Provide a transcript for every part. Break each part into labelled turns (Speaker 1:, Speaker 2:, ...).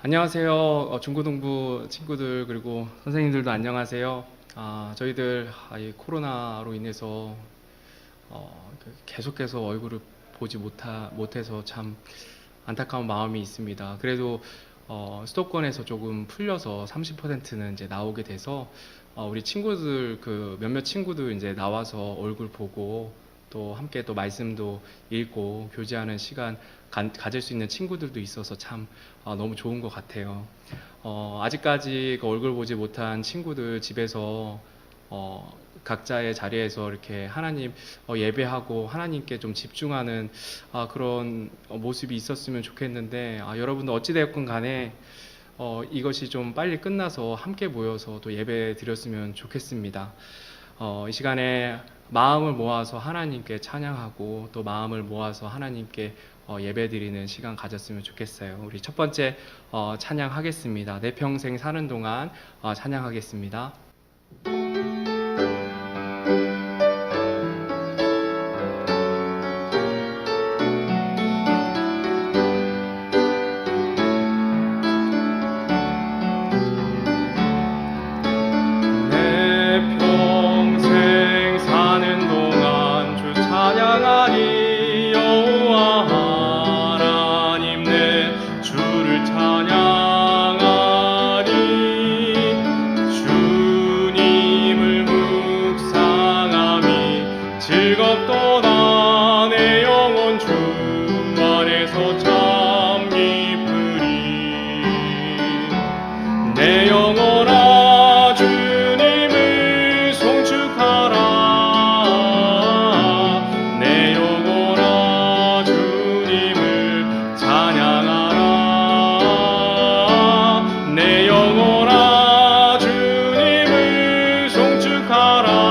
Speaker 1: 안녕하세요. 중고등부 친구들 그리고 선생님들도 안녕하세요. 저희들 이 코로나로 인해서 계속해서 얼굴을 보지 못해서 참 안타까운 마음이 있습니다. 그래도 수도권에서 조금 풀려서 30%는 이제 나오게 돼서 우리 친구들 몇몇 친구들 이제 나와서 얼굴 보고 또 함께 또 말씀도 읽고 교제하는 시간 가질 수 있는 친구들도 있어서 참 너무 좋은 것 같아요. 아직까지 그 얼굴 보지 못한 친구들 집에서 각자의 자리에서 이렇게 하나님 예배하고 하나님께 좀 집중하는 그런 모습이 있었으면 좋겠는데, 여러분들 어찌되었건 간에 이것이 좀 빨리 끝나서 함께 모여서 또 예배 드렸으면 좋겠습니다. 이 시간에 마음을 모아서 하나님께 찬양하고 또 마음을 모아서 하나님께 예배 드리는 시간 가졌으면 좋겠어요. 우리 첫 번째 찬양하겠습니다. 내 평생 사는 동안 찬양하겠습니다.
Speaker 2: 즐겁도다 내 영혼 주 안에서 참 기쁘리. 내 영혼아 주님을 송축하라. 내 영혼아 주님을 찬양하라. 내 영혼아 주님을 송축하라.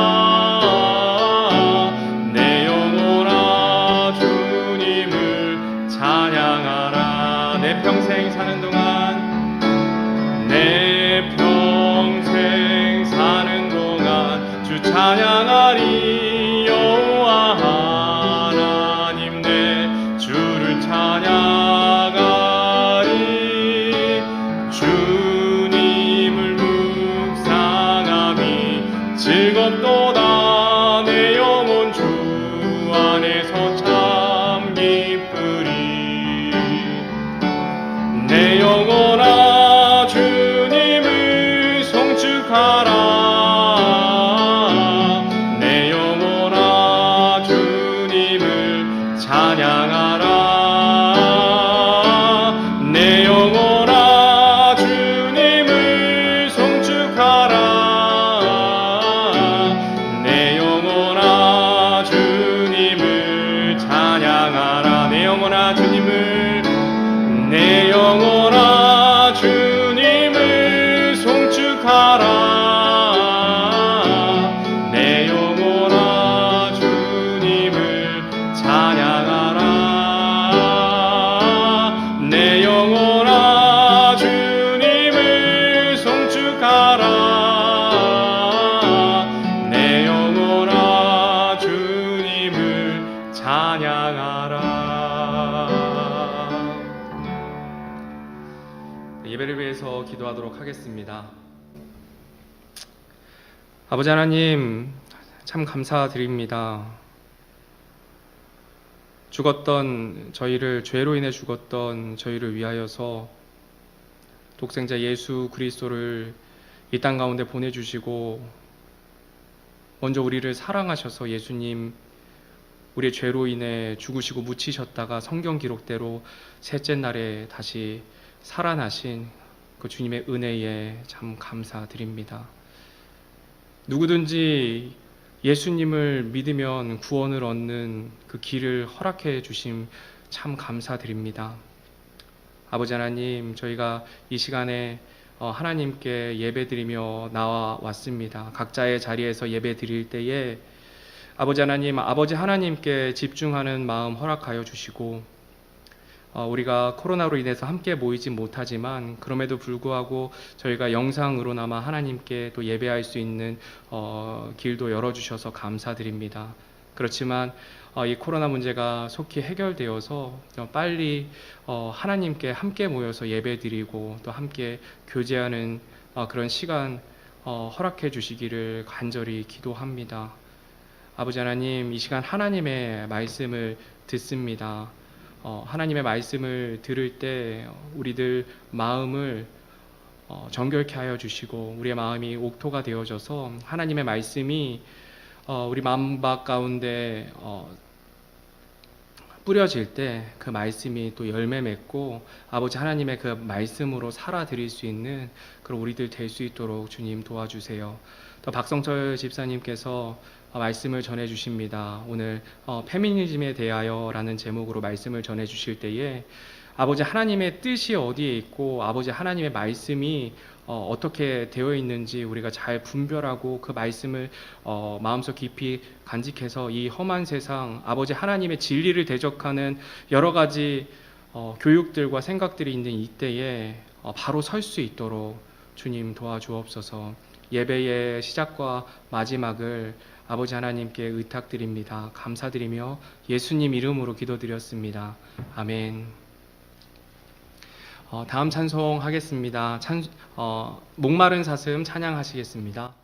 Speaker 2: 평생 사는 동안 내 평생 사는 동안 주 찬양하리. 여호와 하나님 내 주를 찬양하리. 주님을 묵상함이 즐겁도다 내 영혼 주 안에서 참 기쁘리. 내 영혼아 주님을 송축하라. 내 영혼아 주님을 찬양하라. 내 영혼아 주님을 송축하라. 내 영혼아 주님을 찬양하라. 내 영혼아 주님을 내 영혼아 주님을 송축하라. 내 영혼아 주님을 찬양하라. 내 영혼아 주님을 송축하라. 내 영혼아 주님을 찬양하라. 예배를 위해서 기도하도록 하겠습니다. 아버지 하나님, 참 감사드립니다. 죄로 인해 죽었던 저희를 위하여서 독생자 예수 그리스도를 이 땅 가운데 보내주시고, 먼저 우리를 사랑하셔서 예수님 우리의 죄로 인해 죽으시고 묻히셨다가 성경 기록대로 셋째 날에 다시 살아나신 그 주님의 은혜에 참 감사드립니다. 누구든지 예수님을 믿으면 구원을 얻는 그 길을 허락해 주심 참 감사드립니다. 아버지 하나님, 저희가 이 시간에 하나님께 예배드리며 나와 왔습니다. 각자의 자리에서 예배드릴 때에 아버지 하나님, 아버지 하나님께 집중하는 마음 허락하여 주시고, 우리가 코로나로 인해서 함께 모이지 못하지만 그럼에도 불구하고 저희가 영상으로나마 하나님께 또 예배할 수 있는 길도 열어주셔서 감사드립니다. 그렇지만 이 코로나 문제가 속히 해결되어서 빨리 하나님께 함께 모여서 예배드리고 또 함께 교제하는 그런 시간 허락해 주시기를 간절히 기도합니다. 아버지 하나님, 이 시간 하나님의 말씀을 듣습니다. 하나님의 말씀을 들을 때 우리들 마음을 정결케 하여 주시고 우리의 마음이 옥토가 되어져서 하나님의 말씀이 우리 마음밭 가운데 뿌려질 때 그 말씀이 또 열매 맺고 아버지 하나님의 그 말씀으로 살아드릴 수 있는 그런 우리들 될 수 있도록 주님 도와주세요. 또 박성철 집사님께서 말씀을 전해 주십니다. 오늘 페미니즘에 대하여라는 제목으로 말씀을 전해 주실 때에 아버지 하나님의 뜻이 어디에 있고 아버지 하나님의 말씀이 어떻게 되어 있는지 우리가 잘 분별하고 그 말씀을 마음속 깊이 간직해서 이 험한 세상 아버지 하나님의 진리를 대적하는 여러 가지 교육들과 생각들이 있는 이때에 바로 설 수 있도록 주님 도와주옵소서. 예배의 시작과 마지막을 아버지 하나님께 의탁드립니다. 감사드리며 예수님 이름으로 기도드렸습니다. 아멘. 다음 찬송하겠습니다. 목마른 사슴 찬양하시겠습니다.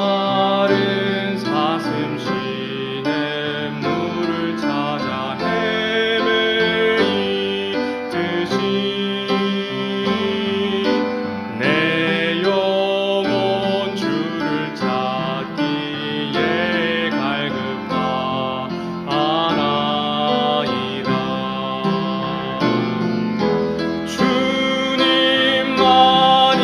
Speaker 1: 목마른 사슴 시냇 물을 찾아 헤매이듯이 내 영혼 주를 찾기에 갈급하나이다. 주님만이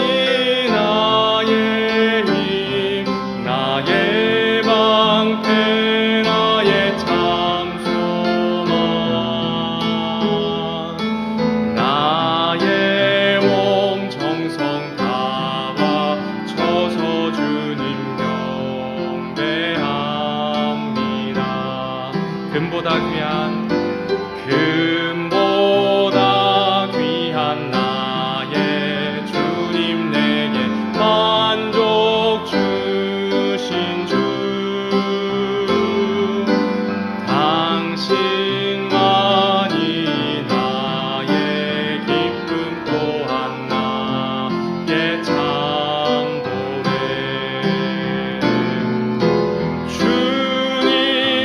Speaker 1: 나의 힘, 나의 방패, 나의 참 소망, 나의 몸 정성 다 바쳐서 주님 경배합니다. 금보다 귀한 나의 주님 내게 만족 주신 주, 당신만이 나의 기쁨 또한 나의 참보래.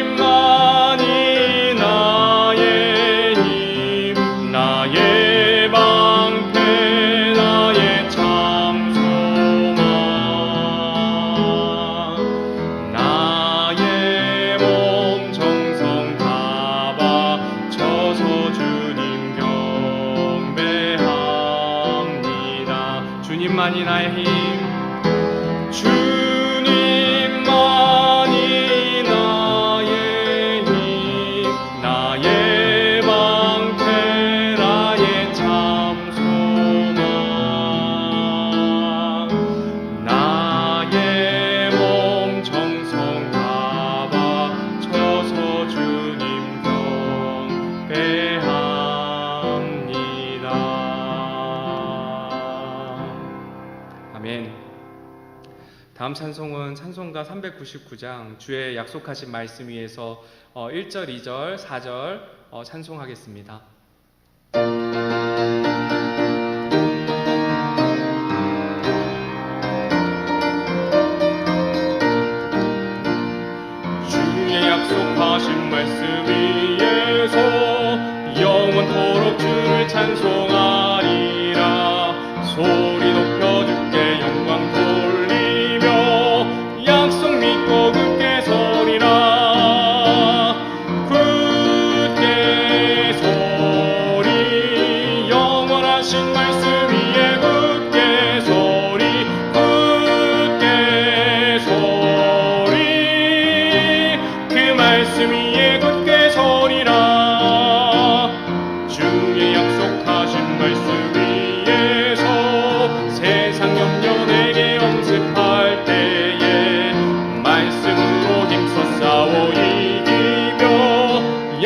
Speaker 1: 주님만이 나의 힘, 나의 방패, 나의 참 소망, 나의 몸 정성 다 바쳐서 주님 경배합니다. 주님만이 나의 힘, 주님만이 나의 힘, 나의 방패, 나의 참 소망, 나의 몸 정성 다 바쳐서 주님 경배합니다. 아멘. 다음 찬송은 찬송가 399장 주의 약속하신 말씀 위에서 1절, 2절, 4절 찬송하겠습니다. 주의 약속하신 말씀 위에서 영원토록 주를 찬송하리라. 소리 높여 주께 영광 돌리며 약속 믿고 굳게 서리라. 굳게 서리, 영원하신 말씀 위에 굳게 서리, 굳게 서리, 그 말씀 위에 굳게 서리라. 주의 약속하신 말씀 위에서 세상 염려 내게 엄습할 때에 말씀으로 힘써 싸워 이기며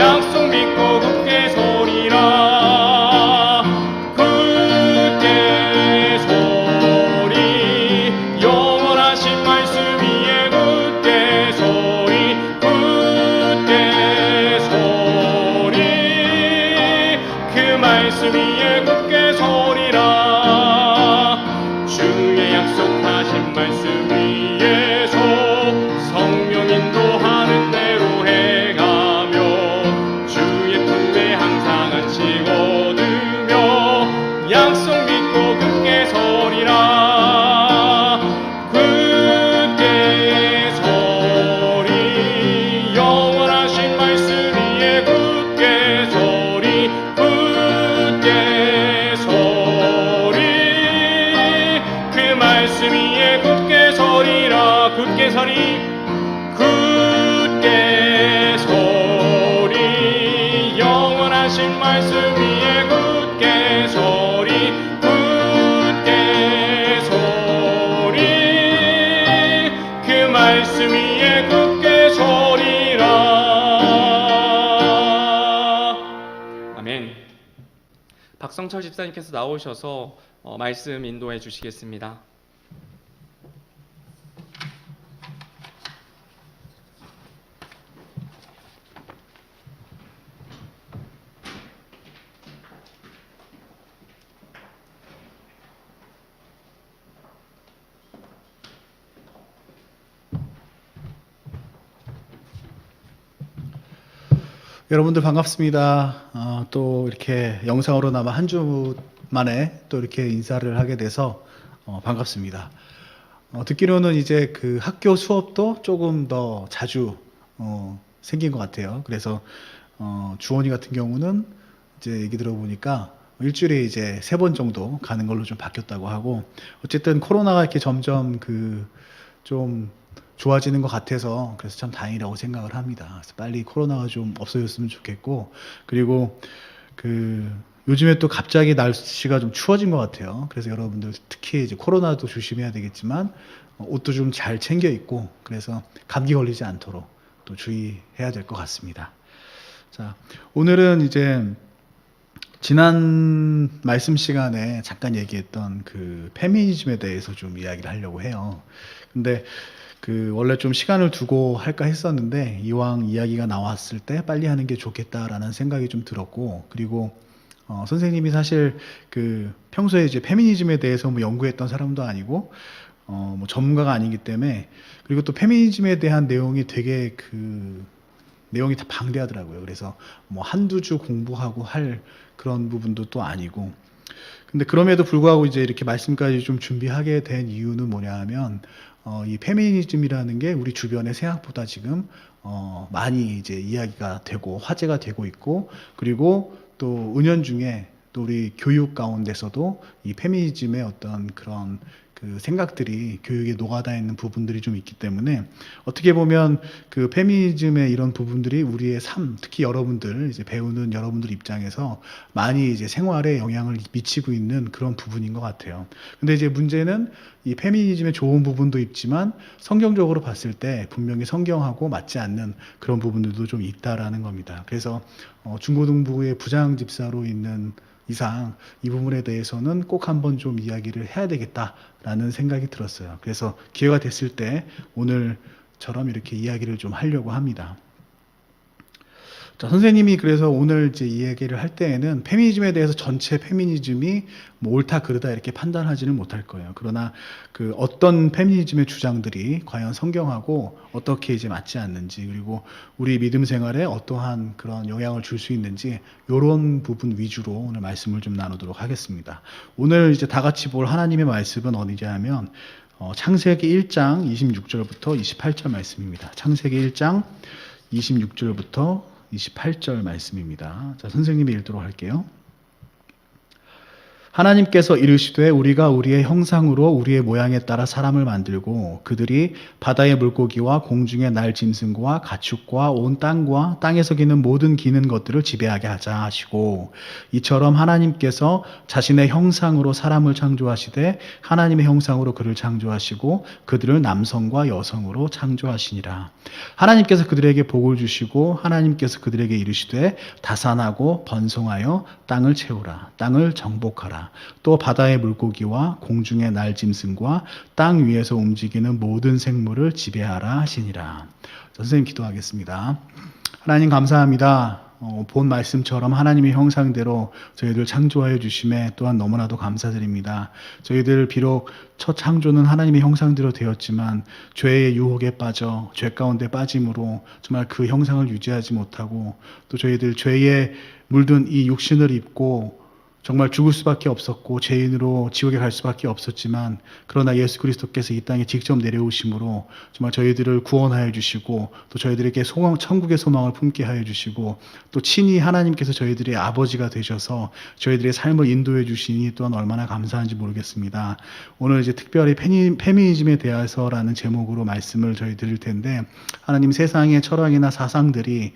Speaker 2: 말씀 위에 굳게 서리 굳게 서리 그 말씀 위에 굳게 서리라. 아멘. 박성철 집사님께서 나오셔서 말씀 인도해 주시겠습니다.
Speaker 3: 여러분들 반갑습니다. 또 이렇게 영상으로나마 한 주 만에 또 이렇게 인사를 하게 돼서 반갑습니다. 듣기로는 이제 그 학교 수업도 조금 더 자주 생긴 것 같아요. 그래서 주원이 같은 경우는 이제 얘기 들어보니까 일주일에 이제 3번 정도 가는 걸로 좀 바뀌었다고 하고, 어쨌든 코로나가 이렇게 점점 좀 좋아지는 것 같아서 그래서 참 다행이라고 생각을 합니다. 그래서 빨리 코로나가 좀 없어졌으면 좋겠고, 그리고 요즘에 또 갑자기 날씨가 좀 추워진 것 같아요. 그래서 여러분들 특히 이제 코로나도 조심해야 되겠지만 옷도 좀 잘 챙겨 입고, 그래서 감기 걸리지 않도록 또 주의해야 될 것 같습니다. 자, 오늘은 이제 지난 말씀 시간에 잠깐 얘기했던 그 페미니즘에 대해서 좀 이야기를 하려고 해요. 근데 원래 좀 시간을 두고 할까 했었는데, 이왕 이야기가 나왔을 때 빨리 하는 게 좋겠다라는 생각이 좀 들었고, 그리고 선생님이 사실 평소에 이제 페미니즘에 대해서 뭐 연구했던 사람도 아니고 뭐 전문가가 아니기 때문에, 그리고 또 페미니즘에 대한 내용이 되게 내용이 다 방대하더라고요. 그래서 뭐 한두 주 공부하고 할 그런 부분도 또 아니고, 근데 그럼에도 불구하고 이제 이렇게 말씀까지 좀 준비하게 된 이유는 뭐냐 하면, 이 페미니즘이라는 게 우리 주변에 생각보다 지금 많이 이제 이야기가 되고 화제가 되고 있고, 그리고 또 은연중에 또 우리 교육 가운데서도 이 페미니즘의 어떤 그런 생각들이 교육에 녹아다 있는 부분들이 좀 있기 때문에, 어떻게 보면 페미니즘의 이런 부분들이 우리의 삶, 특히 여러분들 이제 배우는 여러분들 입장에서 많이 이제 생활에 영향을 미치고 있는 그런 부분인 것 같아요. 근데 이제 문제는 이 페미니즘의 좋은 부분도 있지만 성경적으로 봤을 때 분명히 성경하고 맞지 않는 그런 부분들도 좀 있다라는 겁니다. 그래서 중고등부의 부장 집사로 있는 이상 이 부분에 대해서는 꼭 한번 좀 이야기를 해야 되겠다라는 생각이 들었어요. 그래서 기회가 됐을 때 오늘처럼 이렇게 이야기를 좀 하려고 합니다. 자, 선생님이 그래서 오늘 이제 이 얘기를 할 때에는 페미니즘에 대해서 전체 페미니즘이 뭐 옳다 그르다 이렇게 판단하지는 못할 거예요. 그러나 어떤 페미니즘의 주장들이 과연 성경하고 어떻게 이제 맞지 않는지, 그리고 우리 믿음 생활에 어떠한 그런 영향을 줄 수 있는지, 이런 부분 위주로 오늘 말씀을 좀 나누도록 하겠습니다. 오늘 이제 다 같이 볼 하나님의 말씀은 어디냐 하면 창세기 1장 26절부터 28절 말씀입니다. 창세기 1장 26절부터 28절 말씀입니다. 자, 선생님이 읽도록 할게요. 하나님께서 이르시되 우리가 우리의 형상으로 우리의 모양에 따라 사람을 만들고 그들이 바다의 물고기와 공중의 날 짐승과 가축과 온 땅과 땅에서 기는 모든 기는 것들을 지배하게 하자 하시고, 이처럼 하나님께서 자신의 형상으로 사람을 창조하시되 하나님의 형상으로 그를 창조하시고 그들을 남성과 여성으로 창조하시니라. 하나님께서 그들에게 복을 주시고 하나님께서 그들에게 이르시되 다산하고 번성하여 땅을 채우라. 땅을 정복하라. 또 바다의 물고기와 공중의 날 짐승과 땅 위에서 움직이는 모든 생물을 지배하라 하시니라. 선생님 기도하겠습니다. 하나님 감사합니다. 본 말씀처럼 하나님의 형상대로 저희들 창조하여 주심에 또한 너무나도 감사드립니다. 저희들 비록 첫 창조는 하나님의 형상대로 되었지만 죄의 유혹에 빠져 죄 가운데 빠짐으로 정말 그 형상을 유지하지 못하고, 또 저희들 죄에 물든 이 육신을 입고 정말 죽을 수밖에 없었고 죄인으로 지옥에 갈 수밖에 없었지만, 그러나 예수 그리스도께서 이 땅에 직접 내려오심으로 정말 저희들을 구원하여 주시고, 또 저희들에게 천국의 소망을 품게 하여 주시고, 또 친히 하나님께서 저희들의 아버지가 되셔서 저희들의 삶을 인도해 주시니 또한 얼마나 감사한지 모르겠습니다. 오늘 이제 특별히 페미니즘에 대해서라는 제목으로 말씀을 저희 드릴 텐데, 하나님 세상의 철학이나 사상들이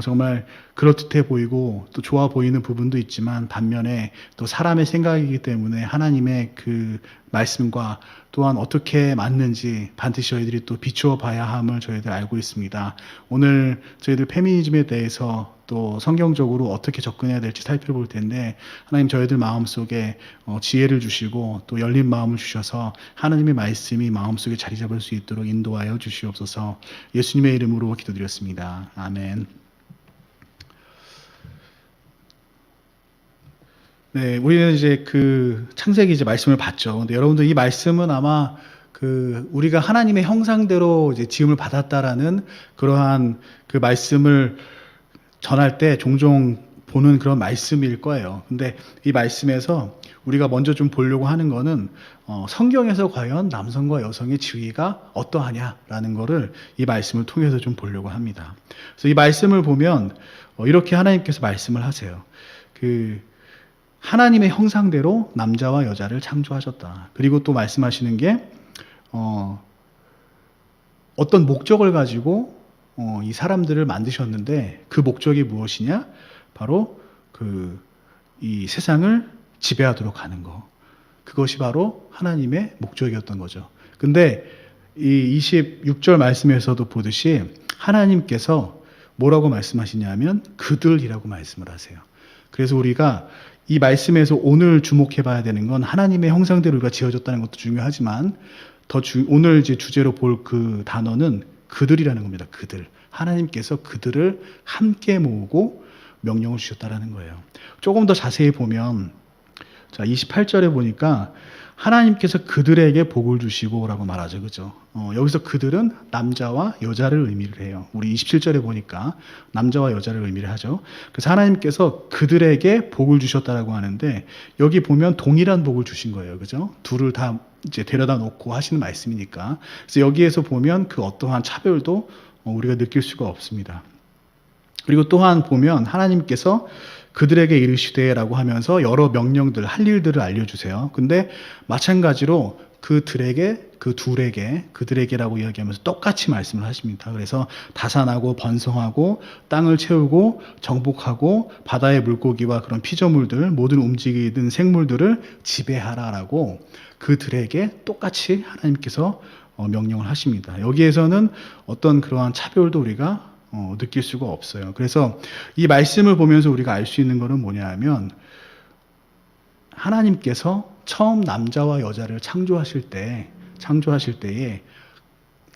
Speaker 3: 정말 그럴듯해 보이고 또 좋아 보이는 부분도 있지만 반면에 또 사람의 생각이기 때문에 하나님의 그 말씀과 또한 어떻게 맞는지 반드시 저희들이 또 비추어 봐야 함을 저희들 알고 있습니다. 오늘 저희들 페미니즘에 대해서 또 성경적으로 어떻게 접근해야 될지 살펴볼 텐데 하나님 저희들 마음속에 지혜를 주시고 또 열린 마음을 주셔서 하나님의 말씀이 마음속에 자리 잡을 수 있도록 인도하여 주시옵소서. 예수님의 이름으로 기도드렸습니다. 아멘. 네, 우리는 이제 그 창세기 이제 말씀을 봤죠. 근데 여러분들 이 말씀은 아마 그 우리가 하나님의 형상대로 이제 지음을 받았다라는 그러한 그 말씀을 전할 때 종종 보는 그런 말씀일 거예요. 근데 이 말씀에서 우리가 먼저 좀 보려고 하는 거는 성경에서 과연 남성과 여성의 지위가 어떠하냐라는 거를 이 말씀을 통해서 좀 보려고 합니다. 그래서 이 말씀을 보면 이렇게 하나님께서 말씀을 하세요. 그 하나님의 형상대로 남자와 여자를 창조하셨다. 그리고 또 말씀하시는 게 어떤 목적을 가지고 이 사람들을 만드셨는데 그 목적이 무엇이냐? 바로 이 세상을 지배하도록 하는 거. 그것이 바로 하나님의 목적이었던 거죠. 근데 이 26절 말씀에서도 보듯이 하나님께서 뭐라고 말씀하시냐면 그들이라고 말씀을 하세요. 그래서 우리가 이 말씀에서 오늘 주목해 봐야 되는 건 하나님의 형상대로 우리가 지어졌다는 것도 중요하지만 오늘 이제 주제로 볼 그 단어는 그들이라는 겁니다. 그들. 하나님께서 그들을 함께 모으고 명령을 주셨다라는 거예요. 조금 더 자세히 보면 자, 28절에 보니까 하나님께서 그들에게 복을 주시고라고 말하죠. 그죠? 여기서 그들은 남자와 여자를 의미를 해요. 우리 27절에 보니까 남자와 여자를 의미를 하죠. 그래서 하나님께서 그들에게 복을 주셨다라고 하는데 여기 보면 동일한 복을 주신 거예요. 그죠? 둘을 다 이제 데려다 놓고 하시는 말씀이니까. 그래서 여기에서 보면 그 어떠한 차별도 우리가 느낄 수가 없습니다. 그리고 또한 보면 하나님께서 그들에게 이르시되라고 하면서 여러 명령들, 할 일들을 알려주세요. 근데 마찬가지로 그들에게라고 이야기하면서 똑같이 말씀을 하십니다. 그래서 다산하고 번성하고 땅을 채우고 정복하고 바다의 물고기와 그런 피조물들, 모든 움직이는 생물들을 지배하라라고 그들에게 똑같이 하나님께서 명령을 하십니다. 여기에서는 어떤 그러한 차별도 우리가 느낄 수가 없어요. 그래서 이 말씀을 보면서 우리가 알 수 있는 것은 뭐냐 하면 하나님께서 처음 남자와 여자를 창조하실 때에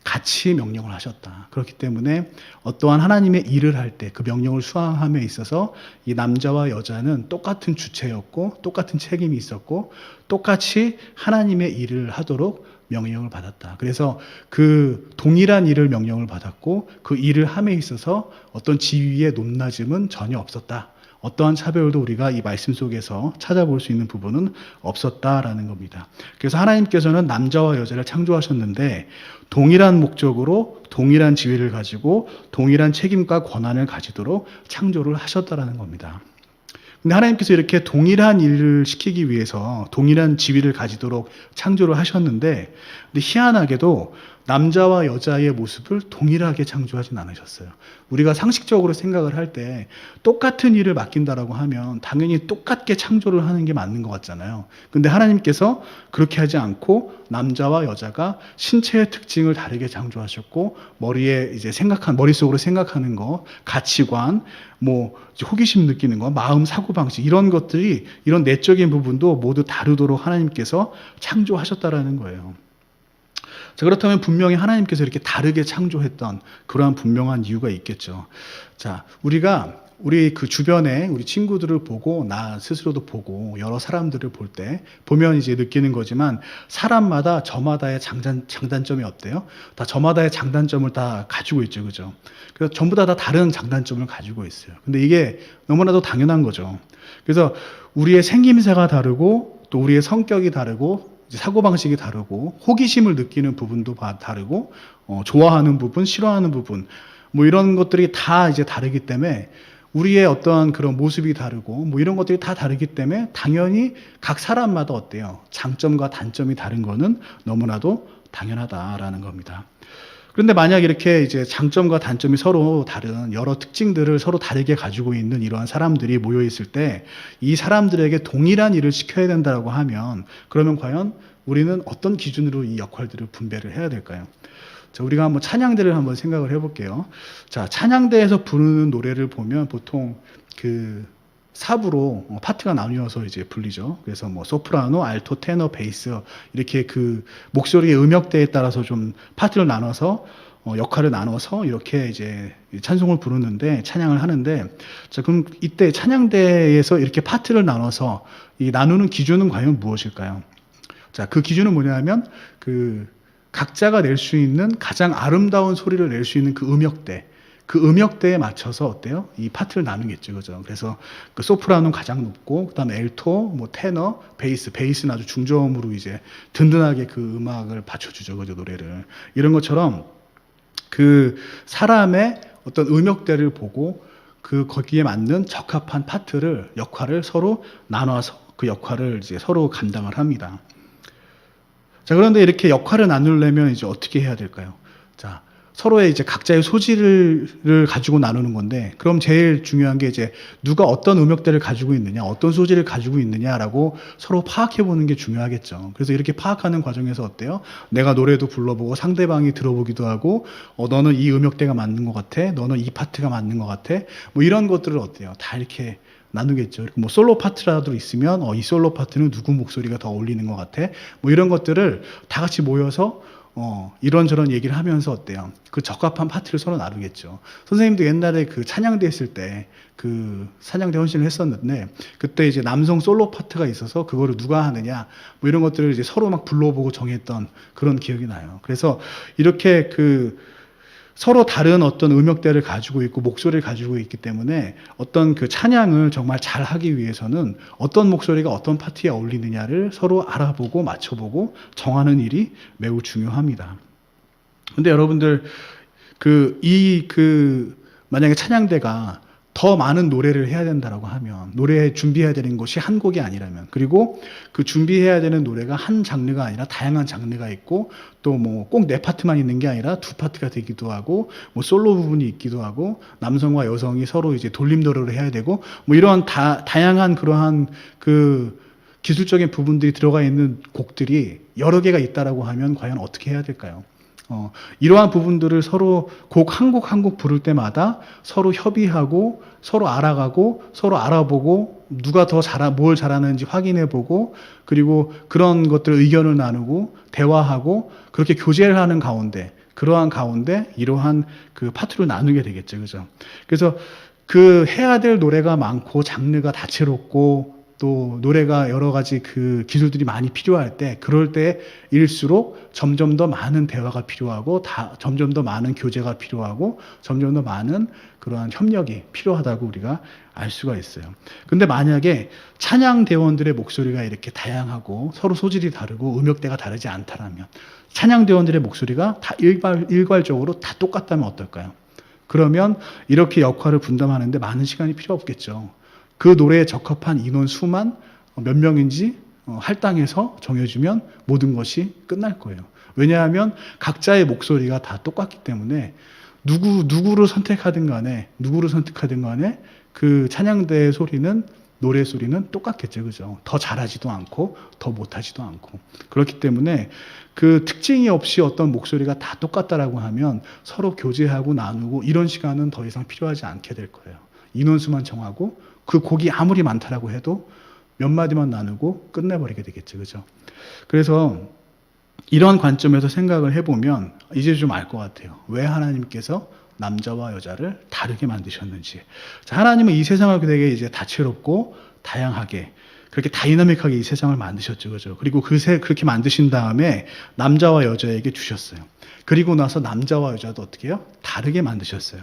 Speaker 3: 같이 명령을 하셨다. 그렇기 때문에 어떠한 하나님의 일을 할 때 그 명령을 수행함에 있어서 이 남자와 여자는 똑같은 주체였고 똑같은 책임이 있었고 똑같이 하나님의 일을 하도록 명령을 받았다. 그래서 그 동일한 일을 명령을 받았고 그 일을 함에 있어서 어떤 지위의 높낮임은 전혀 없었다. 어떠한 차별도 우리가 이 말씀 속에서 찾아볼 수 있는 부분은 없었다라는 겁니다. 그래서 하나님께서는 남자와 여자를 창조하셨는데 동일한 목적으로 동일한 지위를 가지고 동일한 책임과 권한을 가지도록 창조를 하셨다라는 겁니다. 근데 하나님께서 이렇게 동일한 일을 시키기 위해서 동일한 지위를 가지도록 창조를 하셨는데 근데 희한하게도 남자와 여자의 모습을 동일하게 창조하진 않으셨어요. 우리가 상식적으로 생각을 할 때 똑같은 일을 맡긴다라고 하면 당연히 똑같게 창조를 하는 게 맞는 것 같잖아요. 근데 하나님께서 그렇게 하지 않고 남자와 여자가 신체의 특징을 다르게 창조하셨고 머릿속으로 생각하는 거, 가치관, 호기심 느끼는 거, 마음, 사고방식 이런 것들이 이런 내적인 부분도 모두 다르도록 하나님께서 창조하셨다라는 거예요. 자, 그렇다면 분명히 하나님께서 이렇게 다르게 창조했던 그러한 분명한 이유가 있겠죠. 자, 우리 그 주변에 우리 친구들을 보고 나 스스로도 보고 여러 사람들을 볼 때 보면 이제 느끼는 거지만 사람마다 저마다의 장단점이 어때요? 다 저마다의 장단점을 다 가지고 있죠. 그죠? 그래서 전부 다 다른 장단점을 가지고 있어요. 근데 이게 너무나도 당연한 거죠. 그래서 우리의 생김새가 다르고 또 우리의 성격이 다르고 사고방식이 다르고 호기심을 느끼는 부분도 다르고 좋아하는 부분, 싫어하는 부분 이런 것들이 다 이제 다르기 때문에 우리의 어떠한 그런 모습이 다르고 이런 것들이 다 다르기 때문에 당연히 각 사람마다 어때요? 장점과 단점이 다른 거는 너무나도 당연하다라는 겁니다. 그런데 만약 이렇게 이제 장점과 단점이 서로 다른 여러 특징들을 서로 다르게 가지고 있는 이러한 사람들이 모여 있을 때 이 사람들에게 동일한 일을 시켜야 된다고 하면 그러면 과연 우리는 어떤 기준으로 이 역할들을 분배를 해야 될까요? 자, 우리가 한번 찬양대를 한번 생각을 해볼게요. 자, 찬양대에서 부르는 노래를 보면 보통 그 사부로 파트가 나뉘어서 이제 불리죠. 그래서 뭐 소프라노, 알토, 테너, 베이스 이렇게 그 목소리의 음역대에 따라서 좀 파트를 나눠서 역할을 나눠서 이렇게 이제 찬송을 부르는데 찬양을 하는데 자, 그럼 이때 찬양대에서 이렇게 파트를 나눠서 이 나누는 기준은 과연 무엇일까요? 자, 그 기준은 뭐냐면 그 각자가 낼 수 있는 가장 아름다운 소리를 낼 수 있는 그 음역대, 그 음역대에 맞춰서 어때요? 이 파트를 나누겠죠, 그죠? 그래서 그 소프라노는 가장 높고, 그다음에 엘토, 뭐 테너, 베이스는 아주 중저음으로 이제 든든하게 그 음악을 받쳐주죠, 그죠? 노래를 이런 것처럼 그 사람의 어떤 음역대를 보고 그 거기에 맞는 적합한 파트를 역할을 서로 나눠서 그 역할을 이제 서로 감당을 합니다. 자, 그런데 이렇게 역할을 나누려면 이제 어떻게 해야 될까요? 자, 서로의 이제 각자의 소질을 가지고 나누는 건데, 그럼 제일 중요한 게 이제 누가 어떤 음역대를 가지고 있느냐, 어떤 소질을 가지고 있느냐라고 서로 파악해 보는 게 중요하겠죠. 그래서 이렇게 파악하는 과정에서 어때요? 내가 노래도 불러보고 상대방이 들어보기도 하고, 너는 이 음역대가 맞는 것 같아, 너는 이 파트가 맞는 것 같아, 뭐 이런 것들을 어때요? 다 이렇게 나누겠죠. 뭐 솔로 파트라도 있으면 이 솔로 파트는 누구 목소리가 더 어울리는 것 같아. 뭐 이런 것들을 다 같이 모여서 이런저런 얘기를 하면서 어때요? 그 적합한 파트를 서로 나누겠죠. 선생님도 옛날에 그 찬양대 했을 때 그 찬양대 헌신을 했었는데 그때 이제 남성 솔로 파트가 있어서 그거를 누가 하느냐 뭐 이런 것들을 이제 서로 막 불러보고 정했던 그런 기억이 나요. 그래서 이렇게 그 서로 다른 어떤 음역대를 가지고 있고 목소리를 가지고 있기 때문에 어떤 그 찬양을 정말 잘 하기 위해서는 어떤 목소리가 어떤 파트에 어울리느냐를 서로 알아보고 맞춰보고 정하는 일이 매우 중요합니다. 근데 여러분들 만약에 찬양대가 더 많은 노래를 해야 된다라고 하면 노래 준비해야 되는 것이 한 곡이 아니라면 그리고 그 준비해야 되는 노래가 한 장르가 아니라 다양한 장르가 있고 또 뭐 꼭 네 파트만 있는 게 아니라 두 파트가 되기도 하고 뭐 솔로 부분이 있기도 하고 남성과 여성이 서로 이제 돌림 노래를 해야 되고 뭐 이러한 다양한 그러한 그 기술적인 부분들이 들어가 있는 곡들이 여러 개가 있다라고 하면 과연 어떻게 해야 될까요? 이러한 부분들을 서로 곡 한 곡 한 곡 부를 때마다 서로 협의하고 서로 알아가고 서로 알아보고 누가 더 뭘 잘하는지 확인해보고 그리고 그런 것들 의견을 나누고 대화하고 그렇게 교제를 하는 가운데 그러한 가운데 이러한 그 파트를 나누게 되겠죠, 그죠? 그래서 그 해야 될 노래가 많고 장르가 다채롭고 또 노래가 여러 가지 그 기술들이 많이 필요할 때 그럴 때일수록 점점 더 많은 대화가 필요하고 점점 더 많은 교제가 필요하고 점점 더 많은 그러한 협력이 필요하다고 우리가 알 수가 있어요. 근데 만약에 찬양 대원들의 목소리가 이렇게 다양하고 서로 소질이 다르고 음역대가 다르지 않다라면 찬양 대원들의 목소리가 다 일괄적으로 다 똑같다면 어떨까요? 그러면 이렇게 역할을 분담하는데 많은 시간이 필요 없겠죠. 그 노래에 적합한 인원 수만 몇 명인지 할당해서 정해주면 모든 것이 끝날 거예요. 왜냐하면 각자의 목소리가 다 똑같기 때문에 누구를 선택하든 간에 그 찬양대의 소리는 노래 소리는 똑같겠죠. 그죠? 더 잘하지도 않고 더 못하지도 않고 그렇기 때문에 그 특징이 없이 어떤 목소리가 다 똑같다라고 하면 서로 교제하고 나누고 이런 시간은 더 이상 필요하지 않게 될 거예요. 인원수만 정하고 그 곡이 아무리 많다라고 해도 몇 마디만 나누고 끝내버리게 되겠죠. 그죠? 그래서 이런 관점에서 생각을 해보면 이제 좀 알 것 같아요. 왜 하나님께서 남자와 여자를 다르게 만드셨는지. 자, 하나님은 이 세상을 되게 이제 다채롭고 다양하게 그렇게 다이나믹하게 이 세상을 만드셨죠. 그죠? 그리고 그렇게 만드신 다음에 남자와 여자에게 주셨어요. 그리고 나서 남자와 여자도 어떻게 해요? 다르게 만드셨어요.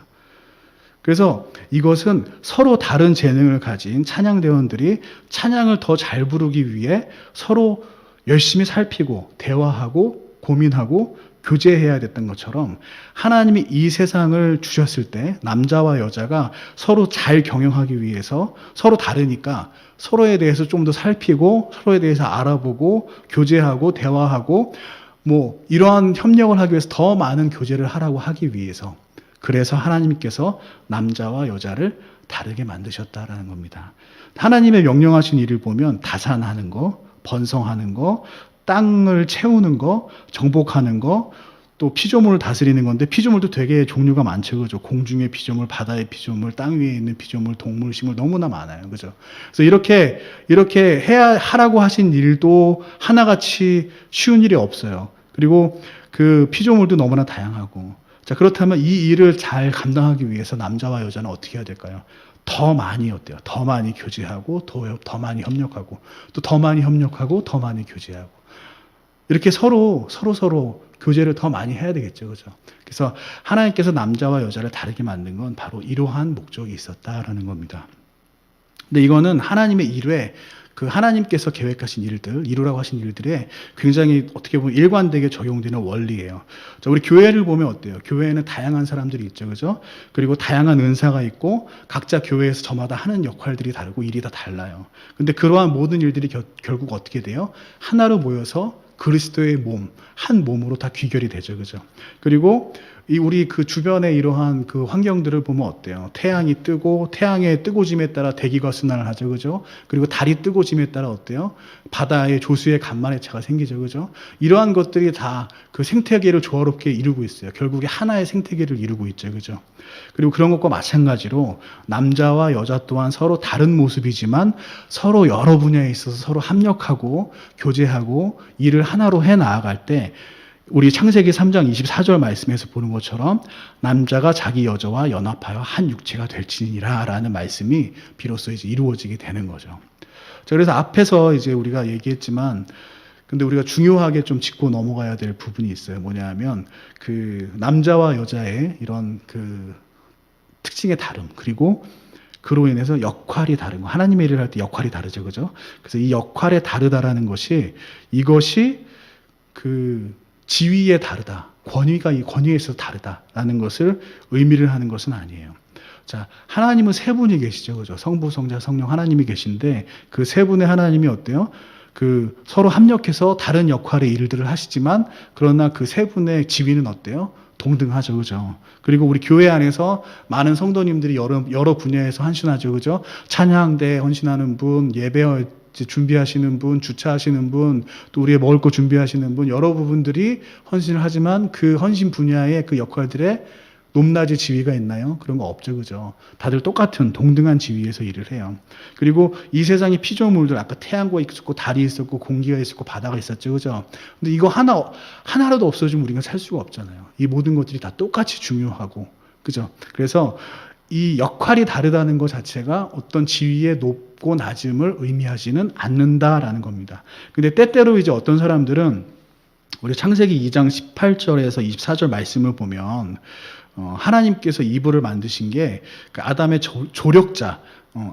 Speaker 3: 그래서 이것은 서로 다른 재능을 가진 찬양대원들이 찬양을 더 잘 부르기 위해 서로 열심히 살피고 대화하고 고민하고 교제해야 됐던 것처럼 하나님이 이 세상을 주셨을 때 남자와 여자가 서로 잘 경영하기 위해서 서로 다르니까 서로에 대해서 좀 더 살피고 서로에 대해서 알아보고 교제하고 대화하고 뭐 이러한 협력을 하기 위해서 더 많은 교제를 하라고 하기 위해서 그래서 하나님께서 남자와 여자를 다르게 만드셨다라는 겁니다. 하나님의 명령하신 일을 보면 다산하는 거, 번성하는 거, 땅을 채우는 거, 정복하는 거, 또 피조물을 다스리는 건데 피조물도 되게 종류가 많죠. 그죠? 공중의 피조물, 바다의 피조물, 땅 위에 있는 피조물, 동물, 식물 너무나 많아요. 그죠? 그래서 이렇게 해야 하라고 하신 일도 하나같이 쉬운 일이 없어요. 그리고 그 피조물도 너무나 다양하고. 자, 그렇다면 이 일을 잘 감당하기 위해서 남자와 여자는 어떻게 해야 될까요? 더 많이 어때요? 더 많이 교제하고 더 많이 협력하고 또 더 많이 협력하고 더 많이 교제하고 이렇게 서로 교제를 더 많이 해야 되겠죠. 그죠? 그래서 하나님께서 남자와 여자를 다르게 만든 건 바로 이러한 목적이 있었다라는 겁니다. 근데 이거는 하나님의 일에 그 하나님께서 계획하신 일들, 이루라고 하신 일들에 굉장히 어떻게 보면 일관되게 적용되는 원리예요. 자, 우리 교회를 보면 어때요? 교회에는 다양한 사람들이 있죠. 그죠? 그리고 다양한 은사가 있고 각자 교회에서 저마다 하는 역할들이 다르고 일이 다 달라요. 근데 그러한 모든 일들이 결국 어떻게 돼요? 하나로 모여서 그리스도의 몸, 한 몸으로 다 귀결이 되죠. 그죠? 그리고 우리 그 주변의 이러한 그 환경들을 보면 어때요? 태양이 뜨고, 태양의 뜨고짐에 따라 대기가 순환을 하죠. 그죠? 그리고 달이 뜨고짐에 따라 어때요? 바다의 조수의 간만의 차가 생기죠. 그죠? 이러한 것들이 다 그 생태계를 조화롭게 이루고 있어요. 결국에 하나의 생태계를 이루고 있죠. 그죠? 그리고 그런 것과 마찬가지로 남자와 여자 또한 서로 다른 모습이지만 서로 여러 분야에 있어서 서로 합력하고 교제하고 일을 하나로 해 나아갈 때 우리 창세기 3장 24절 말씀에서 보는 것처럼 남자가 자기 여자와 연합하여 한 육체가 될지니라 라는 말씀이 비로소 이제 이루어지게 되는 거죠. 자, 그래서 앞에서 이제 우리가 얘기했지만 근데 우리가 중요하게 좀 짚고 넘어가야 될 부분이 있어요. 뭐냐면 그 남자와 여자의 이런 그 특징의 다름 그리고 그로 인해서 역할이 다른 거. 하나님의 일을 할 때 역할이 다르죠. 그죠? 그래서 이 역할에 다르다라는 것이 이것이 그 지위에 다르다. 권위가 이 권위에 있어서 다르다라는 것을 의미를 하는 것은 아니에요. 자, 하나님은 세 분이 계시죠. 그죠? 성부, 성자, 성령 하나님이 계신데 그 세 분의 하나님이 어때요? 그 서로 합력해서 다른 역할의 일들을 하시지만 그러나 그 세 분의 지위는 어때요? 동등하죠. 그죠? 그리고 우리 교회 안에서 많은 성도님들이 여러 분야에서 헌신하죠. 그죠? 찬양대 헌신하는 분, 예배 준비하시는 분, 주차하시는 분, 또 우리의 먹을 거 준비하시는 분, 여러 부분들이 헌신을 하지만 그 헌신 분야의 그 역할들에 높낮이 지위가 있나요? 그런 거 없죠. 그죠? 다들 똑같은 동등한 지위에서 일을 해요. 그리고 이 세상의 피조물들, 아까 태양과 있었고, 달이 있었고, 공기가 있었고, 바다가 있었죠. 그죠? 근데 이거 하나라도 없어지면 우리가 살 수가 없잖아요. 이 모든 것들이 다 똑같이 중요하고. 그죠? 그래서 이 역할이 다르다는 것 자체가 어떤 지위의 높고 낮음을 의미하지는 않는다라는 겁니다. 근데 때때로 이제 어떤 사람들은 우리 창세기 2장 18절에서 24절 말씀을 보면 하나님께서 이불을 만드신 게 아담의 조력자,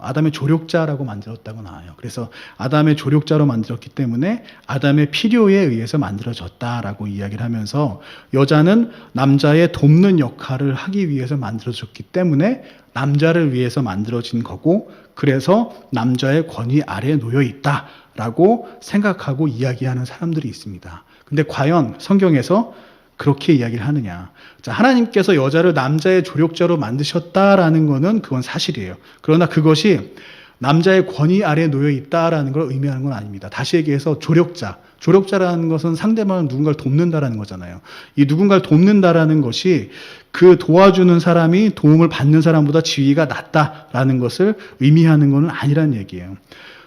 Speaker 3: 아담의 조력자라고 만들었다고 나와요. 그래서 아담의 조력자로 만들었기 때문에 아담의 필요에 의해서 만들어졌다라고 이야기를 하면서 여자는 남자의 돕는 역할을 하기 위해서 만들어졌기 때문에 남자를 위해서 만들어진 거고 그래서 남자의 권위 아래에 놓여 있다라고 생각하고 이야기하는 사람들이 있습니다. 근데 과연 성경에서 그렇게 이야기를 하느냐. 자, 하나님께서 여자를 남자의 조력자로 만드셨다라는 것은 그건 사실이에요. 그러나 그것이 남자의 권위 아래에 놓여 있다라는 걸 의미하는 건 아닙니다. 다시 얘기해서 조력자라는 것은 상대방을 누군가를 돕는다라는 거잖아요. 이 누군가를 돕는다라는 것이 그 도와주는 사람이 도움을 받는 사람보다 지위가 낮다라는 것을 의미하는 것은 아니라는 얘기예요.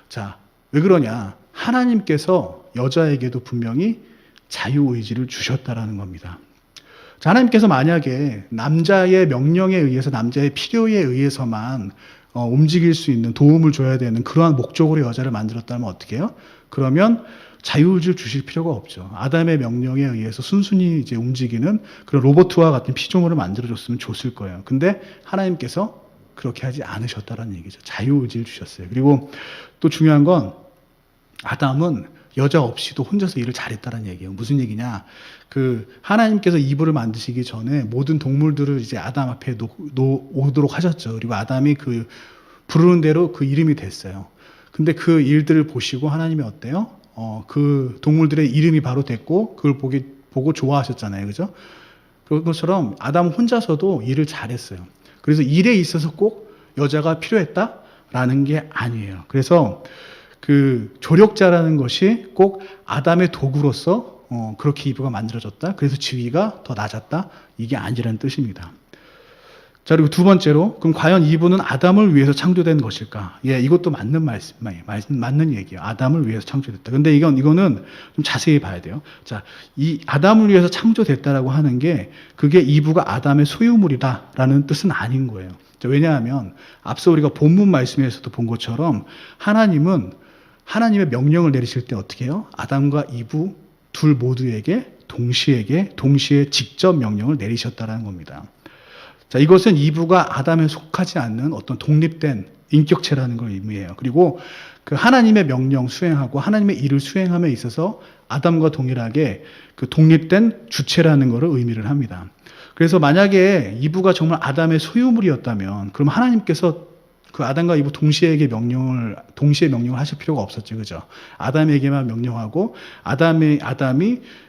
Speaker 3: 자, 왜 그러냐. 하나님께서 여자에게도 분명히 자유의지를 주셨다라는 겁니다. 자, 하나님께서 만약에 남자의 명령에 의해서 남자의 필요에 의해서만 움직일 수 있는 도움을 줘야 되는 그러한 목적으로 여자를 만들었다면 어떻게 해요? 그러면 자유의지를 주실 필요가 없죠. 아담의 명령에 의해서 순순히 이제 움직이는 그런 로봇과 같은 피조물을 만들어줬으면 좋을 거예요. 근데 하나님께서 그렇게 하지 않으셨다라는 얘기죠. 자유의지를 주셨어요. 그리고 또 중요한 건 아담은 여자 없이도 혼자서 일을 잘했다는 얘기예요. 무슨 얘기냐? 그 하나님께서 이불을 만드시기 전에 모든 동물들을 이제 아담 앞에 오도록 하셨죠. 그리고 아담이 그 부르는 대로 그 이름이 됐어요. 근데 그 일들을 보시고 하나님이 어때요? 그 동물들의 이름이 바로 됐고 그걸 보고 좋아하셨잖아요. 그죠? 그런 것처럼 아담 혼자서도 일을 잘했어요. 그래서 일에 있어서 꼭 여자가 필요했다라는 게 아니에요. 그래서 그 조력자라는 것이 꼭 아담의 도구로서 그렇게 이브가 만들어졌다. 그래서 지위가 더 낮았다. 이게 아니라는 뜻입니다. 자, 그리고 두 번째로, 그럼 과연 이브는 아담을 위해서 창조된 것일까? 예, 이것도 맞는 맞는 얘기예요. 아담을 위해서 창조됐다. 근데 이거는 좀 자세히 봐야 돼요. 자, 이 아담을 위해서 창조됐다라고 하는 게, 그게 이브가 아담의 소유물이다라는 뜻은 아닌 거예요. 자, 왜냐하면, 앞서 우리가 본문 말씀에서도 본 것처럼, 하나님은 하나님의 명령을 내리실 때 어떻게 해요? 아담과 이브 둘 모두에게 동시에 직접 명령을 내리셨다라는 겁니다. 자, 이것은 이브가 아담에 속하지 않는 어떤 독립된 인격체라는 걸 의미해요. 그리고 그 하나님의 명령 수행하고 하나님의 일을 수행함에 있어서 아담과 동일하게 그 독립된 주체라는 것을 의미를 합니다. 그래서 만약에 이브가 정말 아담의 소유물이었다면, 그럼 하나님께서 그 아담과 이브 동시에 명령을 하실 필요가 없었죠. 그죠? 아담에게만 명령하고 아담이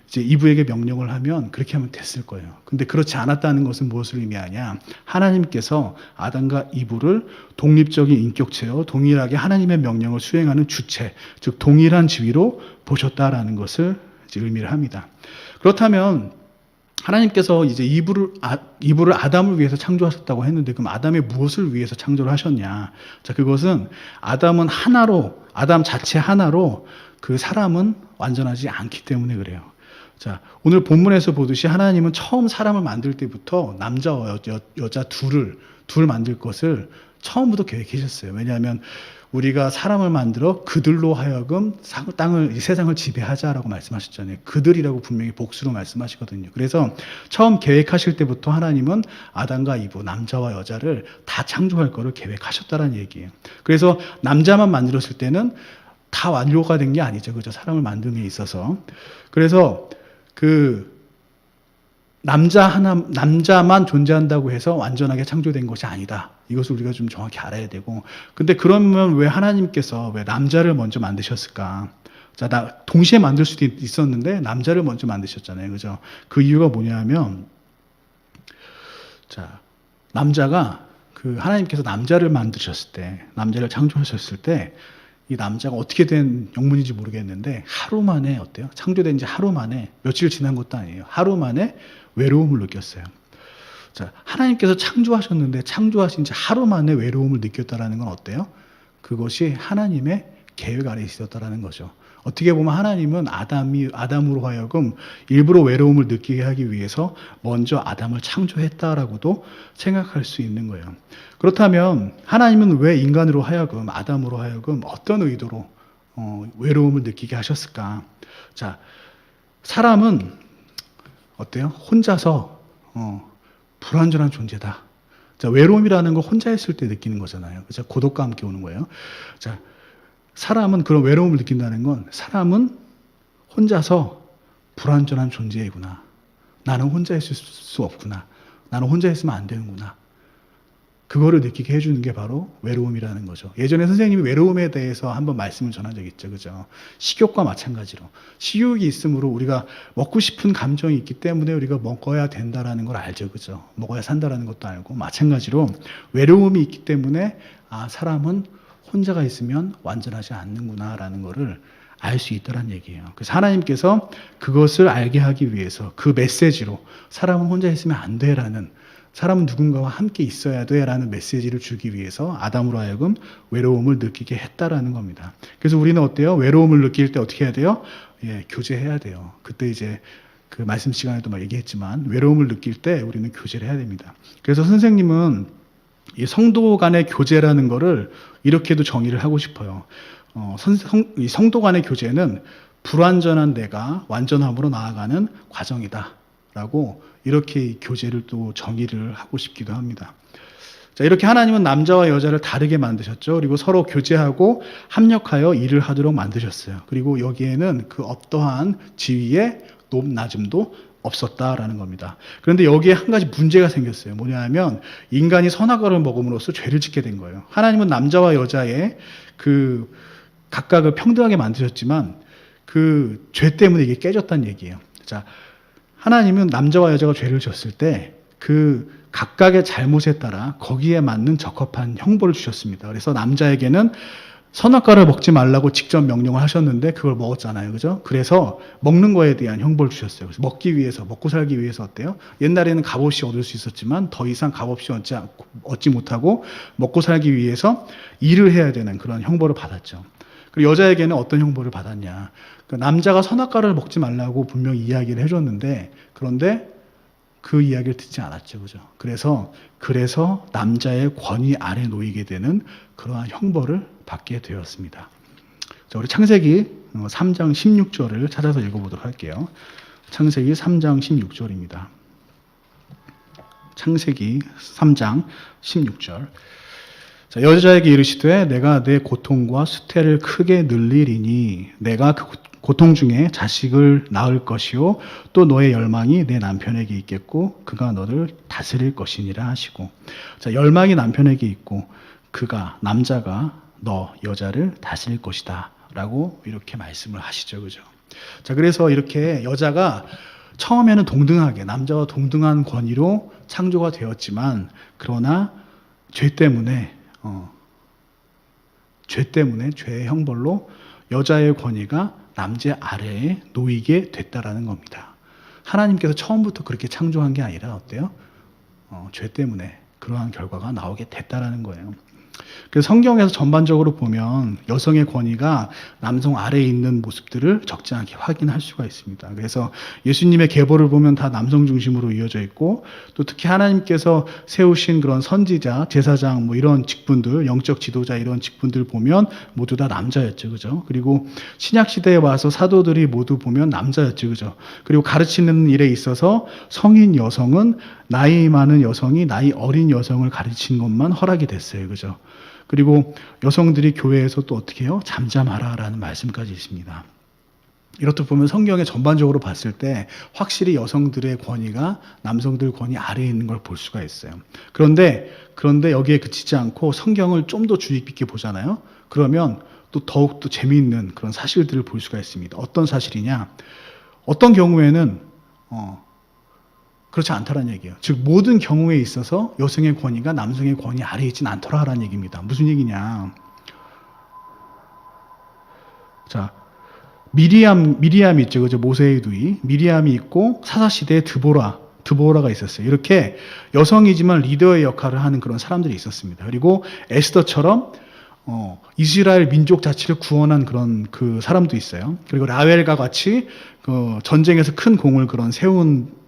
Speaker 3: 이제 이브에게 명령을 하면 그렇게 하면 됐을 거예요. 근데 그렇지 않았다는 것은 무엇을 의미하냐? 하나님께서 아담과 이브를 독립적인 인격체요, 동일하게 하나님의 명령을 수행하는 주체, 즉 동일한 지위로 보셨다라는 것을 이제 의미를 합니다. 그렇다면 하나님께서 이제 이브를 아담을 위해서 창조하셨다고 했는데, 그럼 아담이 무엇을 위해서 창조를 하셨냐? 자, 그것은 아담 자체 하나로 그 사람은 완전하지 않기 때문에 그래요. 자, 오늘 본문에서 보듯이 하나님은 처음 사람을 만들 때부터 남자와 여자 둘 만들 것을 처음부터 계획하셨어요. 왜냐하면 우리가 사람을 만들어 그들로 하여금 세상을 지배하자라고 말씀하셨잖아요. 그들이라고 분명히 복수로 말씀하시거든요. 그래서 처음 계획하실 때부터 하나님은 아담과 이브, 남자와 여자를 다 창조할 거를 계획하셨다는 얘기예요. 그래서 남자만 만들었을 때는 다 완료가 된 게 아니죠. 그죠? 사람을 만듦에 있어서. 그래서 그 남자만 존재한다고 해서 완전하게 창조된 것이 아니다. 이것을 우리가 좀 정확히 알아야 되고. 근데 그러면 왜 하나님께서 왜 남자를 먼저 만드셨을까? 자, 동시에 만들 수도 있었는데 남자를 먼저 만드셨잖아요. 그죠? 그 이유가 뭐냐면, 자, 남자가 하나님께서 남자를 남자를 창조하셨을 때, 이 남자가 어떻게 된 영문인지 모르겠는데, 하루 만에 어때요? 창조된 지 하루 만에, 며칠 지난 것도 아니에요. 하루 만에 외로움을 느꼈어요. 자, 하나님께서 창조하셨는데 창조하신 지 하루 만에 외로움을 느꼈다라는 건 어때요? 그것이 하나님의 계획 아래 있었다라는 거죠. 어떻게 보면 하나님은 아담으로 하여금 일부러 외로움을 느끼게 하기 위해서 먼저 아담을 창조했다라고도 생각할 수 있는 거예요. 그렇다면 하나님은 왜 인간으로 하여금, 아담으로 하여금 어떤 의도로 외로움을 느끼게 하셨을까? 자, 사람은 어때요? 혼자서 불완전한 존재다. 자, 외로움이라는 건 혼자 있을 때 느끼는 거잖아요. 그죠? 고독과 함께 오는 거예요. 자, 사람은 그런 외로움을 느낀다는 건, 사람은 혼자서 불완전한 존재이구나. 나는 혼자 있을 수 없구나. 나는 혼자 있으면 안 되는구나. 그거를 느끼게 해주는 게 바로 외로움이라는 거죠. 예전에 선생님이 외로움에 대해서 한번 말씀을 전한 적이 있죠. 그죠? 식욕과 마찬가지로. 식욕이 있으므로 우리가 먹고 싶은 감정이 있기 때문에 우리가 먹어야 된다라는 걸 알죠. 그죠? 먹어야 산다라는 것도 알고. 마찬가지로 외로움이 있기 때문에 사람은 혼자가 있으면 완전하지 않는구나라는 거를 알 수 있다는 얘기예요. 그래서 하나님께서 그것을 알게 하기 위해서 그 메시지로 사람은 혼자 있으면 안 돼라는, 사람은 누군가와 함께 있어야 돼라는 메시지를 주기 위해서 아담으로 하여금 외로움을 느끼게 했다라는 겁니다. 그래서 우리는 어때요? 외로움을 느낄 때 어떻게 해야 돼요? 예, 교제해야 돼요. 그때 이제 그 말씀 시간에도 막 얘기했지만 외로움을 느낄 때 우리는 교제를 해야 됩니다. 그래서 선생님은 이 성도 간의 교제라는 거를 이렇게도 정의를 하고 싶어요. 이 성도 간의 교제는 불완전한 내가 완전함으로 나아가는 과정이다라고 이렇게 교제를 또 정의를 하고 싶기도 합니다. 자, 이렇게 하나님은 남자와 여자를 다르게 만드셨죠. 그리고 서로 교제하고 합력하여 일을 하도록 만드셨어요. 그리고 여기에는 그 어떠한 지위의 높낮음도 없었다라는 겁니다. 그런데 여기에 한 가지 문제가 생겼어요. 뭐냐 하면 인간이 선악과를 먹음으로써 죄를 짓게 된 거예요. 하나님은 남자와 여자의 각각을 평등하게 만드셨지만 그 죄 때문에 이게 깨졌다는 얘기예요. 자, 하나님은 남자와 여자가 죄를 졌을 때 그 각각의 잘못에 따라 거기에 맞는 적합한 형벌을 주셨습니다. 그래서 남자에게는 선악과를 먹지 말라고 직접 명령을 하셨는데 그걸 먹었잖아요. 그죠? 그래서 먹는 거에 대한 형벌을 주셨어요. 그래서 먹기 위해서, 먹고 살기 위해서 어때요? 옛날에는 값없이 얻을 수 있었지만 더 이상 값없이 얻지 못하고 먹고 살기 위해서 일을 해야 되는 그런 형벌을 받았죠. 그리고 여자에게는 어떤 형벌을 받았냐? 그러니까 남자가 선악과를 먹지 말라고 분명히 이야기를 해줬는데 그런데 그 이야기를 듣지 않았죠. 그죠? 그래서 남자의 권위 아래 놓이게 되는 그러한 형벌을 받게 되었습니다. 자, 우리 창세기 3장 16절을 찾아서 읽어보도록 할게요. 창세기 3장 16절입니다. 창세기 3장 16절. 자, 여자에게 이르시되 내가 내 고통과 수태를 크게 늘리리니 내가 그 고통 중에 자식을 낳을 것이요 또 너의 열망이 내 남편에게 있겠고 그가 너를 다스릴 것이니라 하시고, 자, 열망이 남편에게 있고 그가 남자가 너 여자를 다스릴 것이다 라고 이렇게 말씀을 하시죠. 그죠? 자, 그래서 이렇게 여자가 처음에는 동등하게 남자와 동등한 권위로 창조가 되었지만 그러나 죄 때문에 죄의 형벌로 여자의 권위가 남자 아래에 놓이게 됐다라는 겁니다. 하나님께서 처음부터 그렇게 창조한 게 아니라 어때요? 죄 때문에 그러한 결과가 나오게 됐다라는 거예요. 그래서 성경에서 전반적으로 보면 여성의 권위가 남성 아래에 있는 모습들을 적지 않게 확인할 수가 있습니다. 그래서 예수님의 계보를 보면 다 남성 중심으로 이어져 있고 또 특히 하나님께서 세우신 그런 선지자, 제사장 뭐 이런 직분들, 영적 지도자 이런 직분들 보면 모두 다 남자였죠. 그죠? 그리고 신약 시대에 와서 사도들이 모두 보면 남자였죠. 그죠? 그리고 가르치는 일에 있어서 성인 여성은 나이 많은 여성이 나이 어린 여성을 가르친 것만 허락이 됐어요. 그죠? 그리고 여성들이 교회에서 또 어떻게 해요? 잠잠하라라는 말씀까지 있습니다. 이렇듯 보면 성경에 전반적으로 봤을 때 확실히 여성들의 권위가 남성들 권위 아래에 있는 걸 볼 수가 있어요. 그런데 여기에 그치지 않고 성경을 좀 더 주의 깊게 보잖아요. 그러면 또 더욱더 재미있는 그런 사실들을 볼 수가 있습니다. 어떤 사실이냐? 어떤 경우에는 그렇지 않다라는 얘기예요. 즉 모든 경우에 있어서 여성의 권위가 남성의 권위 아래에 있지는 않더라라는 얘기입니다. 무슨 얘기냐? 자, 미리암이 있죠. 그죠? 모세의 누이. 미리암이 있고 사사시대에 드보라가 있었어요. 이렇게 여성이지만 리더의 역할을 하는 그런 사람들이 있었습니다. 그리고 에스더처럼 이스라엘 민족 자체를 구원한 그런 그 사람도 있어요. 그리고 라웰과 같이 그 전쟁에서 큰 공을 세운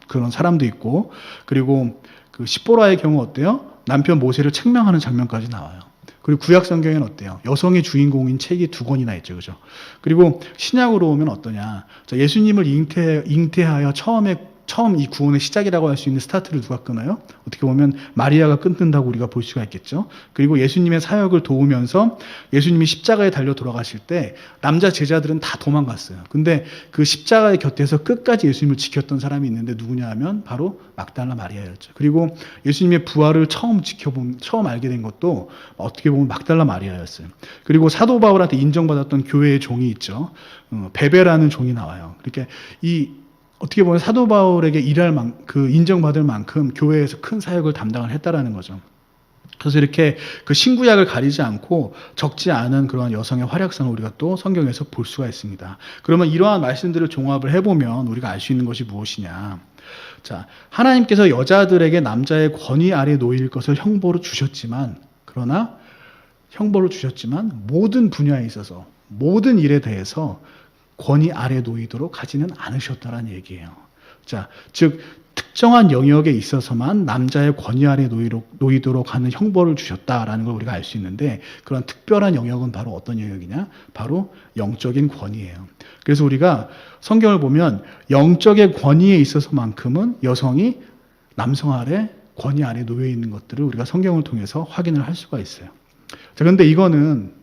Speaker 3: 그런 사람도 있고, 그리고 그 십보라의 경우 어때요? 남편 모세를 책망하는 장면까지 나와요. 그리고 구약 성경에는 어때요? 여성의 주인공인 책이 2권이나 있죠. 그죠? 그리고 신약으로 오면 어떠냐? 자, 예수님을 잉태하여 처음 이 구원의 시작이라고 할 수 있는 스타트를 누가 끊어요? 어떻게 보면 마리아가 끊는다고 우리가 볼 수가 있겠죠. 그리고 예수님의 사역을 도우면서 예수님이 십자가에 달려 돌아가실 때 남자 제자들은 다 도망갔어요. 근데 그 십자가의 곁에서 끝까지 예수님을 지켰던 사람이 있는데 누구냐 하면 바로 막달라 마리아였죠. 그리고 예수님의 부활을 처음 알게 된 것도 어떻게 보면 막달라 마리아였어요. 그리고 사도 바울한테 인정받았던 교회의 종이 있죠. 베베라는 종이 나와요. 이렇게 어떻게 보면 사도 바울에게 인정받을 만큼 교회에서 큰 사역을 담당을 했다라는 거죠. 그래서 이렇게 그 신구약을 가리지 않고 적지 않은 그런 여성의 활약상을 우리가 또 성경에서 볼 수가 있습니다. 그러면 이러한 말씀들을 종합을 해보면 우리가 알 수 있는 것이 무엇이냐. 자, 하나님께서 여자들에게 남자의 권위 아래 놓일 것을 형벌로 주셨지만 모든 분야에 있어서 모든 일에 대해서 권위 아래 놓이도록 하지는 않으셨다라는 얘기예요. 자, 즉 특정한 영역에 있어서만 남자의 권위 아래 놓이도록 하는 형벌을 주셨다라는 걸 우리가 알 수 있는데, 그런 특별한 영역은 바로 어떤 영역이냐? 바로 영적인 권위예요. 그래서 우리가 성경을 보면 영적의 권위에 있어서만큼은 여성이 남성 아래 권위 아래 놓여 있는 것들을 우리가 성경을 통해서 확인을 할 수가 있어요. 자, 그런데 이거는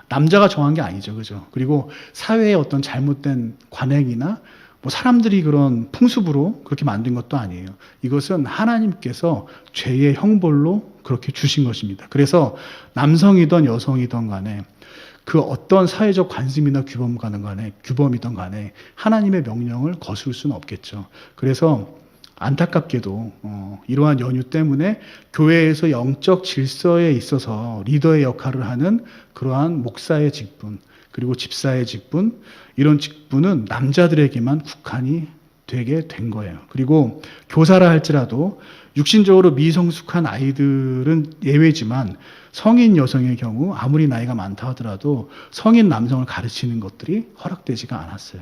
Speaker 3: 남자가 정한 게 아니죠. 그죠? 그리고 사회의 어떤 잘못된 관행이나 뭐 사람들이 그런 풍습으로 그렇게 만든 것도 아니에요. 이것은 하나님께서 죄의 형벌로 그렇게 주신 것입니다. 그래서 남성이든 여성이든 간에 그 어떤 사회적 관습이나 규범이든 간에 하나님의 명령을 거스를 수는 없겠죠. 그래서 안타깝게도 이러한 연유 때문에 교회에서 영적 질서에 있어서 리더의 역할을 하는 그러한 목사의 직분, 그리고 집사의 직분, 이런 직분은 남자들에게만 국한이 되게 된 거예요. 그리고 교사라 할지라도 육신적으로 미성숙한 아이들은 예외지만 성인 여성의 경우 아무리 나이가 많다 하더라도 성인 남성을 가르치는 것들이 허락되지가 않았어요.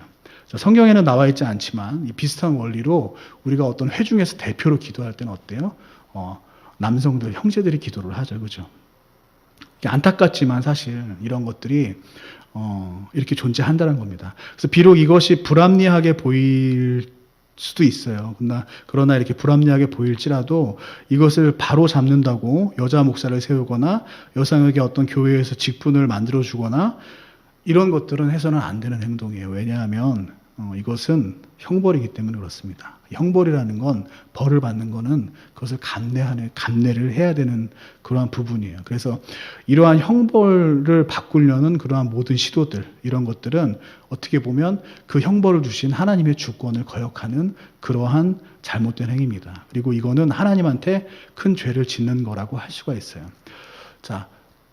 Speaker 3: 성경에는 나와 있지 않지만 이 비슷한 원리로 우리가 어떤 회중에서 대표로 기도할 때는 어때요? 남성들, 형제들이 기도를 하죠. 그죠? 안타깝지만 사실 이런 것들이 이렇게 존재한다는 겁니다. 그래서 비록 이것이 불합리하게 보일 수도 있어요. 그러나 이렇게 불합리하게 보일지라도 이것을 바로 잡는다고 여자 목사를 세우거나 여성에게 어떤 교회에서 직분을 만들어주거나 이런 것들은 해서는 안 되는 행동이에요. 왜냐하면 이것은 형벌이기 때문에 그렇습니다. 형벌이라는 건 벌을 받는 거는 그것을 감내를 해야 되는 그러한 부분이에요. 그래서 이러한 형벌을 바꾸려는 그러한 모든 시도들, 이런 것들은 어떻게 보면 그 형벌을 주신 하나님의 주권을 거역하는 그러한 잘못된 행위입니다. 그리고 이거는 하나님한테 큰 죄를 짓는 거라고 할 수가 있어요. 자,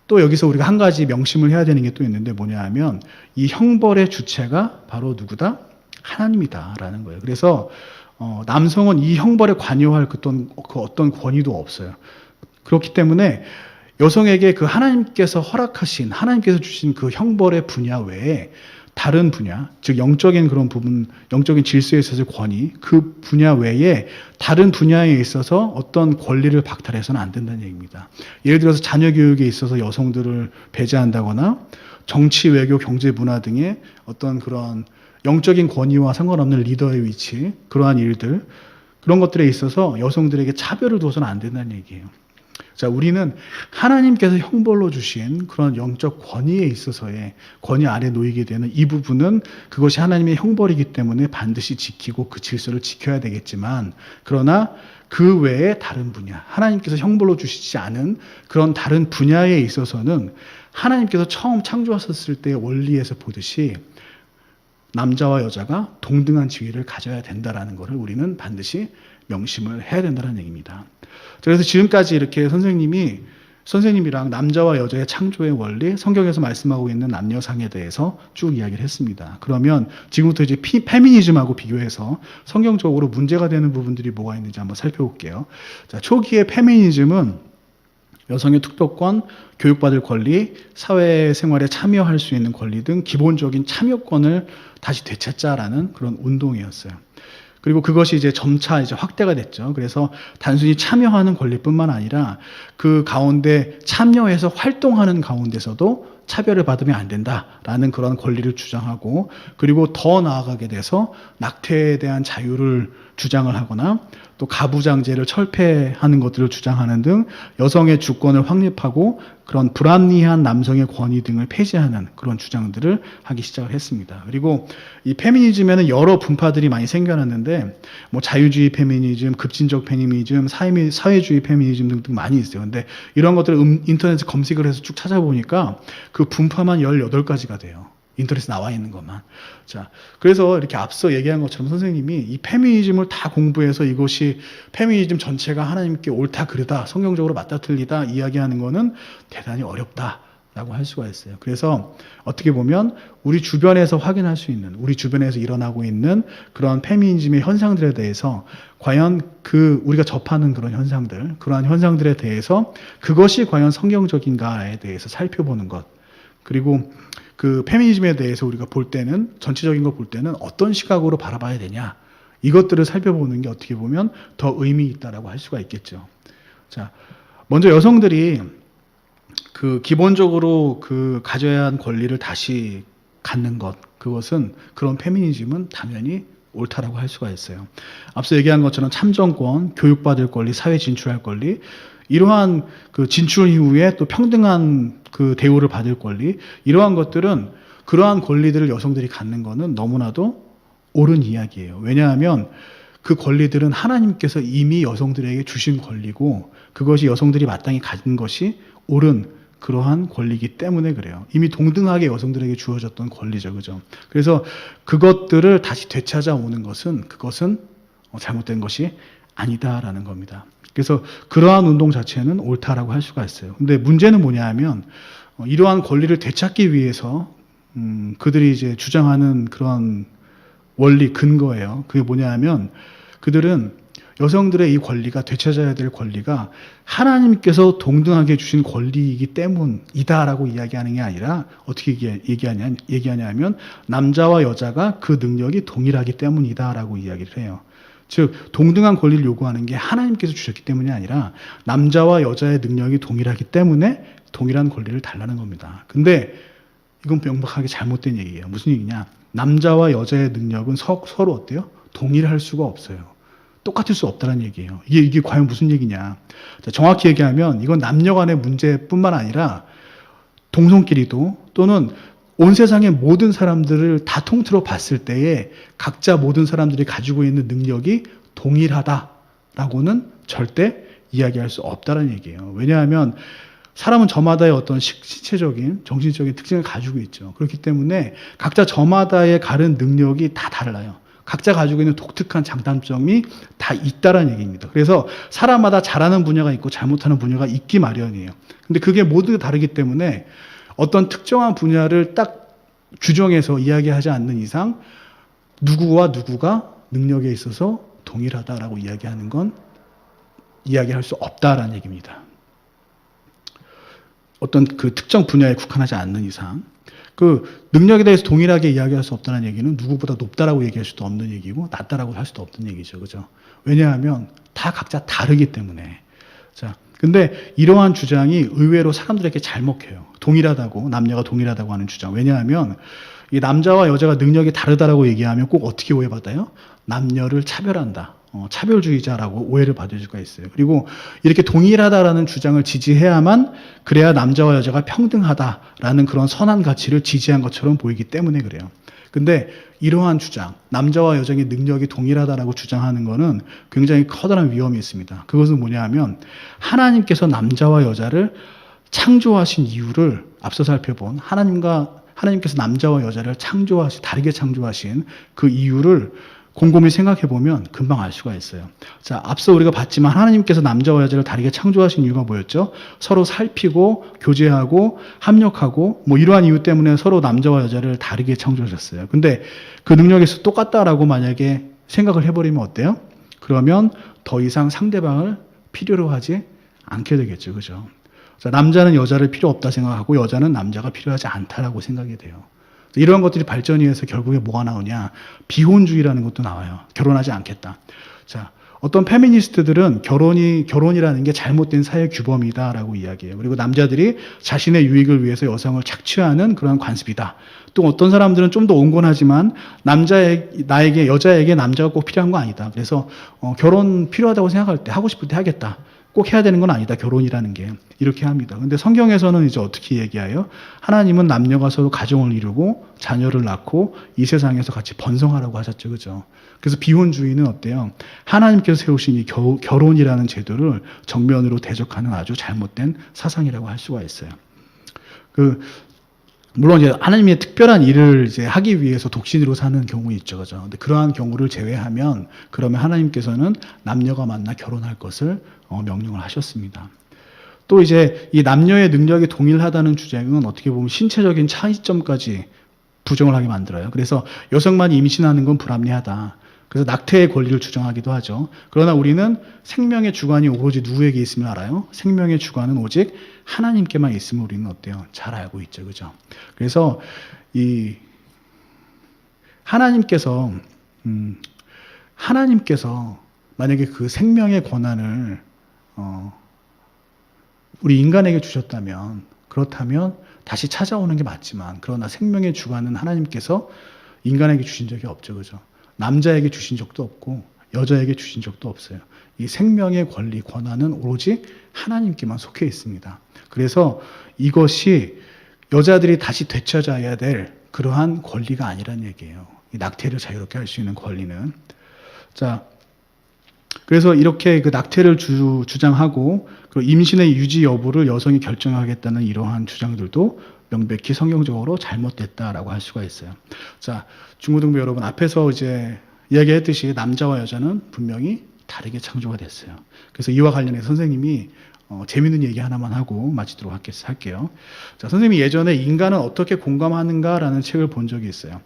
Speaker 3: 또 여기서 우리가 한 가지 명심을 해야 되는 게 또 있는데 뭐냐 하면 이 형벌의 주체가 바로 누구다? 하나님이다라는 거예요. 그래서 남성은 이 형벌에 관여할 그 어떤 권위도 없어요. 그렇기 때문에 여성에게 그 하나님께서 허락하신, 하나님께서 주신 그 형벌의 분야 외에 다른 분야, 즉 영적인 그런 부분, 영적인 질서에 있어서의 권위, 그 분야 외에 다른 분야에 있어서 어떤 권리를 박탈해서는 안 된다는 얘기입니다. 예를 들어서 자녀 교육에 있어서 여성들을 배제한다거나 정치, 외교, 경제, 문화 등의 어떤 그런 영적인 권위와 상관없는 리더의 위치, 그러한 일들, 그런 것들에 있어서 여성들에게 차별을 둬서는 안 된다는 얘기예요. 자, 우리는 하나님께서 형벌로 주신 그런 영적 권위에 있어서의 권위 아래 놓이게 되는 이 부분은 그것이 하나님의 형벌이기 때문에 반드시 지키고 그 질서를 지켜야 되겠지만, 그러나 그 외에 다른 분야, 하나님께서 형벌로 주시지 않은 그런 다른 분야에 있어서는 하나님께서 처음 창조하셨을 때의 원리에서 보듯이 남자와 여자가 동등한 지위를 가져야 된다라는 것을 우리는 반드시 명심을 해야 된다는 얘기입니다. 그래서 지금까지 이렇게 선생님이랑 남자와 여자의 창조의 원리, 성경에서 말씀하고 있는 남녀상에 대해서 쭉 이야기를 했습니다. 그러면 지금부터 이제 페미니즘하고 비교해서 성경적으로 문제가 되는 부분들이 뭐가 있는지 한번 살펴볼게요. 자, 초기의 페미니즘은 여성의 투표권, 교육받을 권리, 사회생활에 참여할 수 있는 권리 등 기본적인 참여권을 다시 되찾자라는 그런 운동이었어요. 그리고 그것이 이제 점차 확대가 됐죠. 그래서 단순히 참여하는 권리뿐만 아니라 그 가운데 참여해서 활동하는 가운데서도 차별을 받으면 안 된다라는 그런 권리를 주장하고, 그리고 더 나아가게 돼서 낙태에 대한 자유를 주장을 하거나 또 가부장제를 철폐하는 것들을 주장하는 등 여성의 주권을 확립하고 그런 불합리한 남성의 권위 등을 폐지하는 그런 주장들을 하기 시작을 했습니다. 그리고 이 페미니즘에는 여러 분파들이 많이 생겨났는데 뭐 자유주의 페미니즘, 급진적 페미니즘, 사회주의 페미니즘 등 많이 있어요. 근데 이런 것들을 인터넷에 검색을 해서 쭉 찾아보니까 그 분파만 18가지가 돼요. 인터넷에 나와 있는 것만. 자, 그래서 이렇게 앞서 얘기한 것처럼 선생님이 이 페미니즘을 다 공부해서 이것이 페미니즘 전체가 하나님께 옳다 그르다, 성경적으로 맞다 틀리다 이야기하는 거는 대단히 어렵다라고 할 수가 있어요. 그래서 어떻게 보면 우리 주변에서 확인할 수 있는, 우리 주변에서 일어나고 있는 그런 페미니즘의 현상들에 대해서 과연 우리가 접하는 그런 현상들, 그러한 현상들에 대해서 그것이 과연 성경적인가에 대해서 살펴보는 것, 그리고 그 페미니즘에 대해서 우리가 볼 때는, 전체적인 걸 볼 때는 어떤 시각으로 바라봐야 되냐, 이것들을 살펴보는 게 어떻게 보면 더 의미 있다라고 할 수가 있겠죠. 자, 먼저 여성들이 기본적으로 가져야 한 권리를 다시 갖는 것, 그것은 그런 페미니즘은 당연히 옳다라고 할 수가 있어요. 앞서 얘기한 것처럼 참정권, 교육받을 권리, 사회 진출할 권리, 이러한 진출 이후에 또 평등한 대우를 받을 권리, 이러한 것들은, 그러한 권리들을 여성들이 갖는 것은 너무나도 옳은 이야기예요. 왜냐하면 그 권리들은 하나님께서 이미 여성들에게 주신 권리고, 그것이 여성들이 마땅히 가진 것이 옳은 그러한 권리이기 때문에 그래요. 이미 동등하게 여성들에게 주어졌던 권리죠. 그죠? 그래서 그것들을 다시 되찾아오는 것은 그것은 잘못된 것이 아니다라는 겁니다. 그래서 그러한 운동 자체는 옳다라고 할 수가 있어요. 근데 문제는 뭐냐 하면 이러한 권리를 되찾기 위해서 그들이 이제 주장하는 그런 원리 근거예요. 그게 뭐냐 하면 그들은 여성들의 이 권리가 되찾아야 될 권리가 하나님께서 동등하게 주신 권리이기 때문이다라고 이야기하는 게 아니라 어떻게 얘기하냐 하면 남자와 여자가 그 능력이 동일하기 때문이다라고 이야기를 해요. 즉 동등한 권리를 요구하는 게 하나님께서 주셨기 때문이 아니라 남자와 여자의 능력이 동일하기 때문에 동일한 권리를 달라는 겁니다. 근데 이건 명백하게 잘못된 얘기예요. 무슨 얘기냐? 남자와 여자의 능력은 서로 어때요? 동일할 수가 없어요. 똑같을 수 없다는 얘기예요. 이게 과연 무슨 얘기냐? 자, 정확히 얘기하면 이건 남녀 간의 문제뿐만 아니라 동성끼리도 또는 온 세상의 모든 사람들을 다 통틀어 봤을 때에 각자 모든 사람들이 가지고 있는 능력이 동일하다라고는 절대 이야기할 수 없다는 얘기예요. 왜냐하면 사람은 저마다의 어떤 신체적인, 정신적인 특징을 가지고 있죠. 그렇기 때문에 각자 저마다의 다른 능력이 다 달라요. 각자 가지고 있는 독특한 장단점이 다 있다라는 얘기입니다. 그래서 사람마다 잘하는 분야가 있고 잘못하는 분야가 있기 마련이에요. 근데 그게 모두 다르기 때문에 어떤 특정한 분야를 딱 규정해서 이야기하지 않는 이상 누구와 누구가 능력에 있어서 동일하다라고 이야기하는 건 이야기할 수 없다라는 얘기입니다. 어떤 그 특정 분야에 국한하지 않는 이상 그 능력에 대해서 동일하게 이야기할 수 없다는 얘기는 누구보다 높다라고 얘기할 수도 없는 얘기고 낮다라고 할 수도 없는 얘기죠. 그죠? 왜냐하면 다 각자 다르기 때문에. 자, 근데 이러한 주장이 의외로 사람들에게 잘 먹혀요. 동일하다고, 남녀가 동일하다고 하는 주장. 왜냐하면 이 남자와 여자가 능력이 다르다라고 얘기하면 꼭 어떻게 오해받아요? 남녀를 차별한다. 차별주의자라고 오해를 받을 수가 있어요. 그리고 이렇게 동일하다라는 주장을 지지해야만 그래야 남자와 여자가 평등하다라는 그런 선한 가치를 지지한 것처럼 보이기 때문에 그래요. 근데 이러한 주장, 남자와 여자의 능력이 동일하다라고 주장하는 것은 굉장히 커다란 위험이 있습니다. 그것은 뭐냐 하면 하나님께서 남자와 여자를 창조하신 이유를 앞서 살펴본 하나님께서 남자와 여자를 다르게 창조하신 그 이유를 곰곰이 생각해보면 금방 알 수가 있어요. 자, 앞서 우리가 봤지만 하나님께서 남자와 여자를 다르게 창조하신 이유가 뭐였죠? 서로 살피고 교제하고 합력하고 뭐 이러한 이유 때문에 서로 남자와 여자를 다르게 창조하셨어요. 근데 그 능력에서 똑같다라고 만약에 생각을 해버리면 어때요? 그러면 더 이상 상대방을 필요로 하지 않게 되겠죠. 그죠? 자, 남자는 여자를 필요 없다 생각하고 여자는 남자가 필요하지 않다라고 생각이 돼요. 이런 것들이 발전이 해서 결국에 뭐가 나오냐? 비혼주의라는 것도 나와요. 결혼하지 않겠다. 자, 어떤 페미니스트들은 결혼이라는 게 잘못된 사회 규범이다라고 이야기해요. 그리고 남자들이 자신의 유익을 위해서 여성을 착취하는 그런 관습이다. 또 어떤 사람들은 좀 더 온건하지만 여자에게 남자가 꼭 필요한 거 아니다. 그래서 결혼 필요하다고 생각할 때 하고 싶을 때 하겠다. 꼭 해야 되는 건 아니다. 결혼이라는 게. 이렇게 합니다. 근데 성경에서는 이제 어떻게 얘기해요? 하나님은 남녀가 서로 가정을 이루고 자녀를 낳고 이 세상에서 같이 번성하라고 하셨죠. 그죠? 그래서 비혼주의는 어때요? 하나님께서 세우신 이 결혼이라는 제도를 정면으로 대적하는 아주 잘못된 사상이라고 할 수가 있어요. 물론 이제 하나님의 특별한 일을 이제 하기 위해서 독신으로 사는 경우 있죠. 그죠? 근데 그러한 경우를 제외하면 그러면 하나님께서는 남녀가 만나 결혼할 것을 명령을 하셨습니다. 또 이제 이 남녀의 능력이 동일하다는 주장은 어떻게 보면 신체적인 차이점까지 부정을 하게 만들어요. 그래서 여성만이 임신하는 건 불합리하다. 그래서 낙태의 권리를 주장하기도 하죠. 그러나 우리는 생명의 주관이 오로지 누구에게 있으면 알아요? 생명의 주관은 오직 하나님께만 있으면 우리는 어때요? 잘 알고 있죠. 그죠? 그래서 이 하나님께서 만약에 그 생명의 권한을 우리 인간에게 주셨다면 그렇다면 다시 찾아오는 게 맞지만 그러나 생명의 주관은 하나님께서 인간에게 주신 적이 없죠. 그죠? 남자에게 주신 적도 없고 여자에게 주신 적도 없어요. 이 생명의 권리, 권한은 오로지 하나님께만 속해 있습니다. 그래서 이것이 여자들이 다시 되찾아야 될 그러한 권리가 아니라는 얘기예요. 이 낙태를 자유롭게 할 수 있는 권리는. 자, 그래서 이렇게 그 낙태를 주장하고 그 임신의 유지 여부를 여성이 결정하겠다는 이러한 주장들도 명백히 성경적으로 잘못됐다라고 할 수가 있어요. 자, 중고등부 여러분, 앞에서 이제 이야기했듯이 남자와 여자는 분명히 다르게 창조가 됐어요. 그래서 이와 관련해서 선생님이 재밌는 얘기 하나만 하고 마치도록 할게요. 자, 선생님이 예전에 인간은 어떻게 공감하는가라는 책을 본 적이 있어요.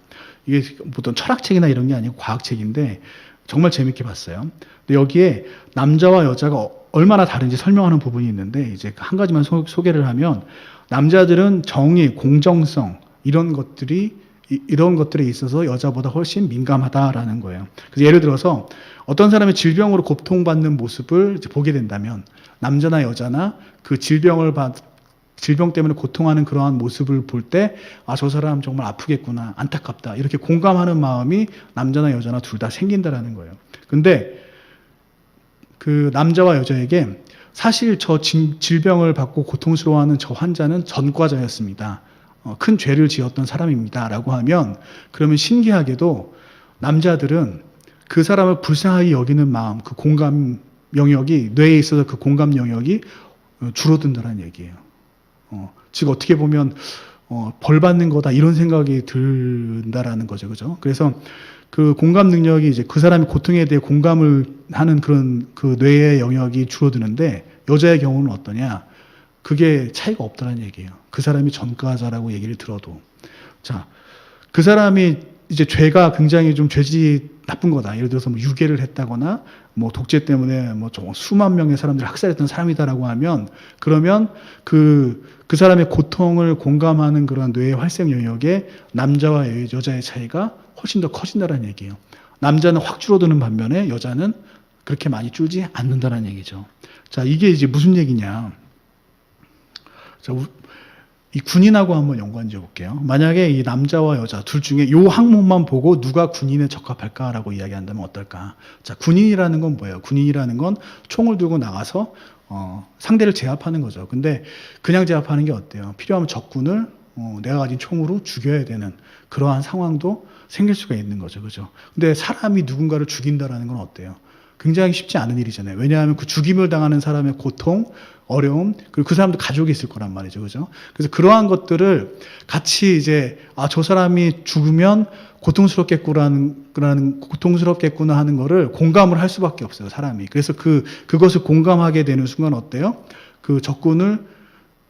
Speaker 3: 이게 보통 철학책이나 이런 게 아니고 과학책인데 정말 재밌게 봤어요. 근데 여기에 남자와 여자가 얼마나 다른지 설명하는 부분이 있는데 이제 한 가지만 소개를 하면 남자들은 정의, 공정성 이런 것들에 있어서 여자보다 훨씬 민감하다라는 거예요. 그래서 예를 들어서 어떤 사람이 질병으로 고통받는 모습을 이제 보게 된다면 남자나 여자나 그 질병 때문에 고통하는 그러한 모습을 볼 때, 아, 저 사람 정말 아프겠구나, 안타깝다, 이렇게 공감하는 마음이 남자나 여자나 둘 다 생긴다라는 거예요. 근데 그 남자와 여자에게 사실 저 질병을 받고 고통스러워하는 저 환자는 전과자였습니다. 큰 죄를 지었던 사람입니다. 라고 하면, 그러면 신기하게도 남자들은 그 사람을 불쌍하게 여기는 마음, 그 공감 영역이, 뇌에 있어서 그 공감 영역이 줄어든다는 얘기예요. 즉 어떻게 보면 벌 받는 거다 이런 생각이 든다라는 거죠, 그죠? 그래서 그 공감 능력이 이제 그 사람의 고통에 대해 공감을 하는 그런 그 뇌의 영역이 줄어드는데 여자의 경우는 어떠냐? 그게 차이가 없다는 얘기예요. 그 사람이 전과자라고 얘기를 들어도. 자, 그 사람이 이제 죄가 굉장히 좀 죄질이 나쁜 거다. 예를 들어서 뭐 유괴를 했다거나 뭐 독재 때문에 뭐 수만 명의 사람들을 학살했던 사람이다라고 하면, 그러면 그 사람의 고통을 공감하는 그런 뇌의 활성 영역에 남자와 여자의 차이가 훨씬 더 커진다는 얘기예요. 남자는 확 줄어드는 반면에 여자는 그렇게 많이 줄지 않는다는 얘기죠. 자, 이게 이제 무슨 얘기냐? 자, 이 군인하고 한번 연관 지어 볼게요. 만약에 이 남자와 여자 둘 중에 요 항목만 보고 누가 군인에 적합할까라고 이야기한다면 어떨까? 자, 군인이라는 건 뭐예요? 군인이라는 건 총을 들고 나가서 상대를 제압하는 거죠. 근데 그냥 제압하는 게 어때요? 필요하면 적군을 내가 가진 총으로 죽여야 되는 그러한 상황도 생길 수가 있는 거죠. 그죠? 근데 사람이 누군가를 죽인다라는 건 어때요? 굉장히 쉽지 않은 일이잖아요. 왜냐하면 그 죽임을 당하는 사람의 고통, 어려움, 그리고 그 사람도 가족이 있을 거란 말이죠. 그죠? 그래서 그러한 것들을 같이 이제, 아, 저 사람이 죽으면 고통스럽겠구나 하는 거를 공감을 할 수밖에 없어요, 사람이. 그래서 그것을 공감하게 되는 순간 어때요? 그 적군을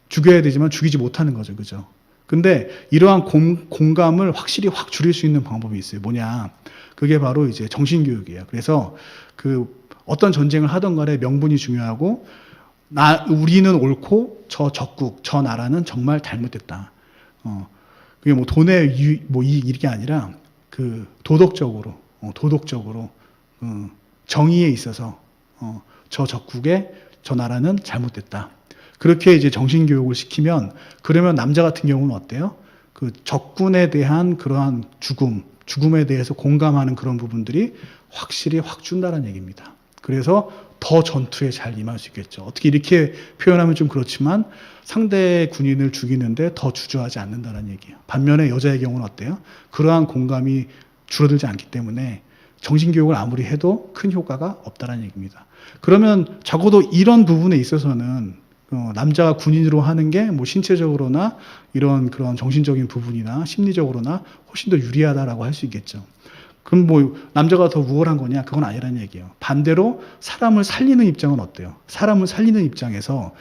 Speaker 3: 죽여야 되지만 죽이지 못하는 거죠. 그죠? 근데 이러한 공감을 확실히 확 줄일 수 있는 방법이 있어요. 뭐냐? 그게 바로 이제 정신교육이에요. 그래서 그 어떤 전쟁을 하던 간에 명분이 중요하고, 우리는 옳고 저 적국, 저 나라는 정말 잘못됐다. 그게 뭐 돈의 이익이 아니라 그 도덕적으로 정의에 있어서 저 적국에 저 나라는 잘못됐다. 그렇게 이제 정신교육을 시키면, 그러면 남자 같은 경우는 어때요? 그 적군에 대한 그러한 죽음에 대해서 공감하는 그런 부분들이 확실히 확 준다는 얘기입니다. 그래서 더 전투에 잘 임할 수 있겠죠. 어떻게 이렇게 표현하면 좀 그렇지만 상대 군인을 죽이는데 더 주저하지 않는다는 얘기예요. 반면에 여자의 경우는 어때요? 그러한 공감이 줄어들지 않기 때문에 정신교육을 아무리 해도 큰 효과가 없다는 얘기입니다. 그러면 적어도 이런 부분에 있어서는 남자가 군인으로 하는 게 뭐 신체적으로나 이런 그런 정신적인 부분이나 심리적으로나 훨씬 더 유리하다라고 할 수 있겠죠. 그럼 뭐 남자가 더 우월한 거냐? 그건 아니라는 얘기예요. 반대로 사람을 살리는 입장은 어때요? 사람을 살리는 입장에서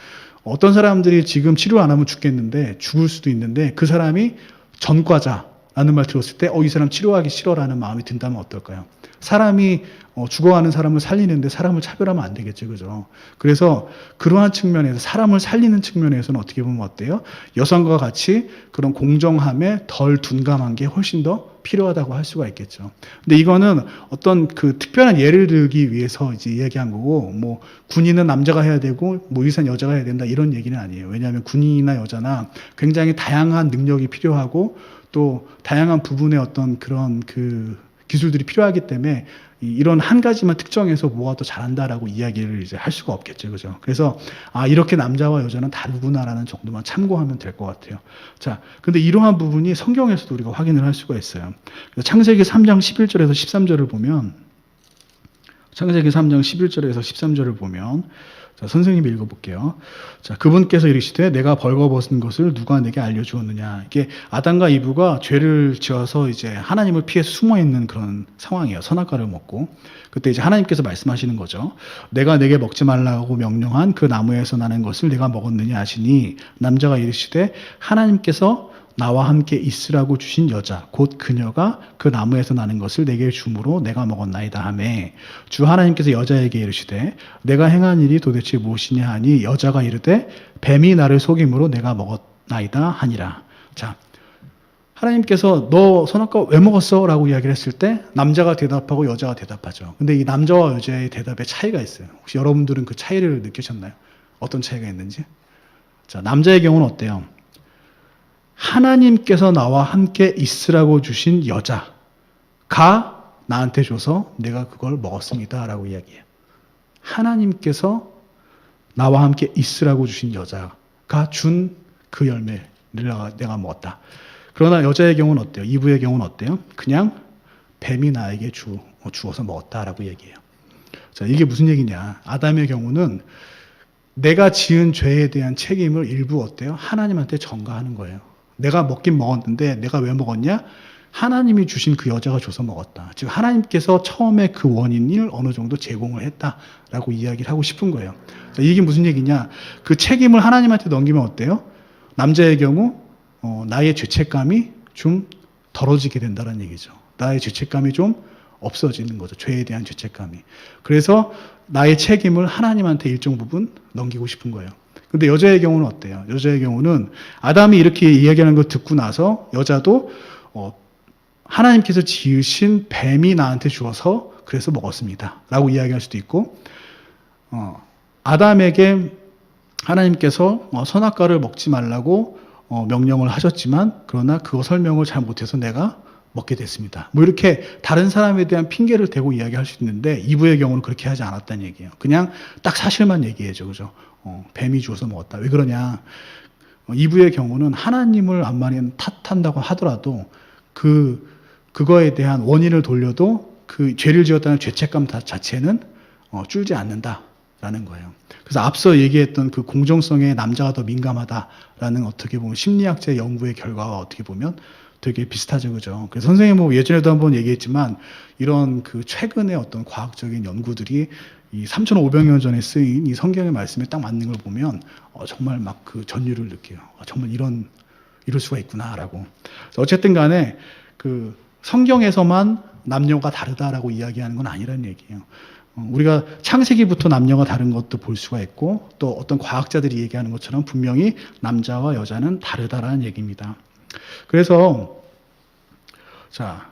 Speaker 3: 어떤 사람들이 지금 치료 안 하면 죽겠는데, 죽을 수도 있는데, 그 사람이 전과자라는 말 들었을 때 이 사람 치료하기 싫어라는 마음이 든다면 어떨까요? 사람이 죽어가는 사람을 살리는데 사람을 차별하면 안 되겠죠. 그죠? 그래서 그러한 측면에서, 사람을 살리는 측면에서는 어떻게 보면 어때요? 여성과 같이 그런 공정함에 덜 둔감한 게 훨씬 더 필요하다고 할 수가 있겠죠. 근데 이거는 어떤 그 특별한 예를 들기 위해서 이제 이야기한 거고, 뭐 군인은 남자가 해야 되고 뭐 의사는 여자가 해야 된다 이런 얘기는 아니에요. 왜냐하면 군인이나 여자나 굉장히 다양한 능력이 필요하고 또 다양한 부분의 어떤 그런 그 기술들이 필요하기 때문에 이런 한 가지만 특정해서 뭐가 더 잘한다라고 이야기를 이제 할 수가 없겠죠. 그죠? 그래서, 이렇게 남자와 여자는 다르구나라는 정도만 참고하면 될 것 같아요. 자, 근데 이러한 부분이 성경에서도 우리가 확인을 할 수가 있어요. 창세기 3장 11절에서 13절을 보면, 창세기 3장 11절에서 13절을 보면, 자, 선생님이 읽어볼게요. 자, 그분께서 이르시되 내가 벌거벗은 것을 누가 내게 알려주었느냐. 이게 아담과 이브가 죄를 지어서 이제 하나님을 피해 숨어 있는 그런 상황이에요. 선악과를 먹고. 그때 이제 하나님께서 말씀하시는 거죠. 내가 내게 먹지 말라고 명령한 그 나무에서 나는 것을 내가 먹었느냐 하시니, 남자가 이르시되 하나님께서 나와 함께 있으라고 주신 여자 곧 그녀가 그 나무에서 나는 것을 내게 주므로 내가 먹었나이다 하매, 주 하나님께서 여자에게 이르시되 내가 행한 일이 도대체 무엇이냐 하니, 여자가 이르되 뱀이 나를 속임으로 내가 먹었나이다 하니라. 자, 하나님께서 너 선악과 왜 먹었어? 라고 이야기를 했을 때 남자가 대답하고 여자가 대답하죠. 근데 이 남자와 여자의 대답에 차이가 있어요. 혹시 여러분들은 그 차이를 느끼셨나요? 어떤 차이가 있는지? 자, 남자의 경우는 어때요? 하나님께서 나와 함께 있으라고 주신 여자가 나한테 줘서 내가 그걸 먹었습니다 라고 이야기해요. 하나님께서 나와 함께 있으라고 주신 여자가 준 그 열매를 내가 먹었다. 그러나 여자의 경우는 어때요? 이브의 경우는 어때요? 그냥 뱀이 나에게 주어서 먹었다라고 얘기해요. 자, 이게 무슨 얘기냐? 아담의 경우는 내가 지은 죄에 대한 책임을 일부 어때요? 하나님한테 전가하는 거예요. 내가 먹긴 먹었는데 내가 왜 먹었냐? 하나님이 주신 그 여자가 줘서 먹었다. 즉 하나님께서 처음에 그 원인을 어느 정도 제공을 했다라고 이야기를 하고 싶은 거예요. 자, 이게 무슨 얘기냐? 그 책임을 하나님한테 넘기면 어때요? 남자의 경우 나의 죄책감이 좀 덜어지게 된다는 얘기죠. 나의 죄책감이 좀 없어지는 거죠. 죄에 대한 죄책감이. 그래서 나의 책임을 하나님한테 일정 부분 넘기고 싶은 거예요. 근데 여자의 경우는 어때요? 여자의 경우는 아담이 이렇게 이야기하는 걸 듣고 나서 여자도 하나님께서 지으신 뱀이 나한테 주어서 그래서 먹었습니다 라고 이야기할 수도 있고, 아담에게 하나님께서 선악과를 먹지 말라고 명령을 하셨지만 그러나 그거 설명을 잘 못해서 내가 먹게 됐습니다. 뭐 이렇게 다른 사람에 대한 핑계를 대고 이야기할 수 있는데, 이브의 경우는 그렇게 하지 않았다는 얘기예요. 그냥 딱 사실만 얘기해줘. 그죠? 뱀이 주어서 먹었다. 왜 그러냐? 이브의 경우는 하나님을 암만 탓한다고 하더라도 그거에 대한 원인을 돌려도 그 죄를 지었다는 죄책감 자체는 줄지 않는다라는 거예요. 그래서 앞서 얘기했던 그 공정성에 남자가 더 민감하다라는 어떻게 보면 심리학자 연구의 결과와 어떻게 보면 되게 비슷하죠. 그죠? 그래서 선생님 뭐 예전에도 한번 얘기했지만 이런 그 최근의 어떤 과학적인 연구들이 이 3,500년 전에 쓰인 이 성경의 말씀에 딱 맞는 걸 보면 정말 막 그 전율을 느껴요. 정말 이럴 수가 있구나라고. 어쨌든 간에 그 성경에서만 남녀가 다르다라고 이야기하는 건 아니라는 얘기예요. 우리가 창세기부터 남녀가 다른 것도 볼 수가 있고, 또 어떤 과학자들이 얘기하는 것처럼 분명히 남자와 여자는 다르다라는 얘기입니다. 그래서 자,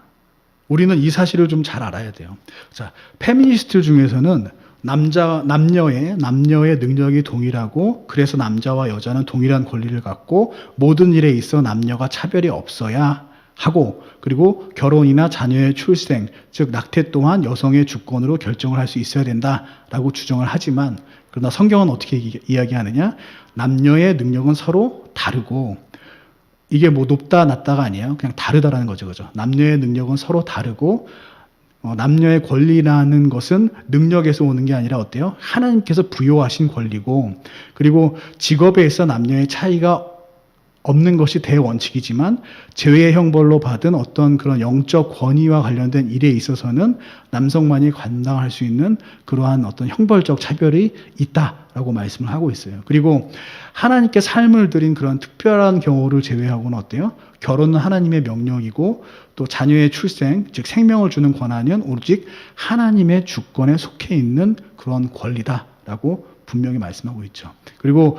Speaker 3: 우리는 이 사실을 좀 잘 알아야 돼요. 자, 페미니스트 중에서는 남녀의 능력이 동일하고, 그래서 남자와 여자는 동일한 권리를 갖고 모든 일에 있어 남녀가 차별이 없어야 하고, 그리고 결혼이나 자녀의 출생, 즉 낙태 또한 여성의 주권으로 결정을 할 수 있어야 된다라고 주장을 하지만, 그러나 성경은 어떻게 이야기하느냐? 남녀의 능력은 서로 다르고, 이게 뭐 높다 낮다가 아니에요. 그냥 다르다라는 거죠. 그죠? 남녀의 능력은 서로 다르고, 남녀의 권리라는 것은 능력에서 오는 게 아니라 어때요? 하나님께서 부여하신 권리고, 그리고 직업에 있어 남녀의 차이가 없는 것이 대원칙이지만 죄의 형벌로 받은 어떤 그런 영적 권위와 관련된 일에 있어서는 남성만이 감당할 수 있는 그러한 어떤 형벌적 차별이 있다라고 말씀을 하고 있어요. 그리고 하나님께 삶을 드린 그런 특별한 경우를 제외하고는 어때요? 결혼은 하나님의 명령이고, 또 자녀의 출생, 즉 생명을 주는 권한은 오직 하나님의 주권에 속해 있는 그런 권리다라고 분명히 말씀하고 있죠. 그리고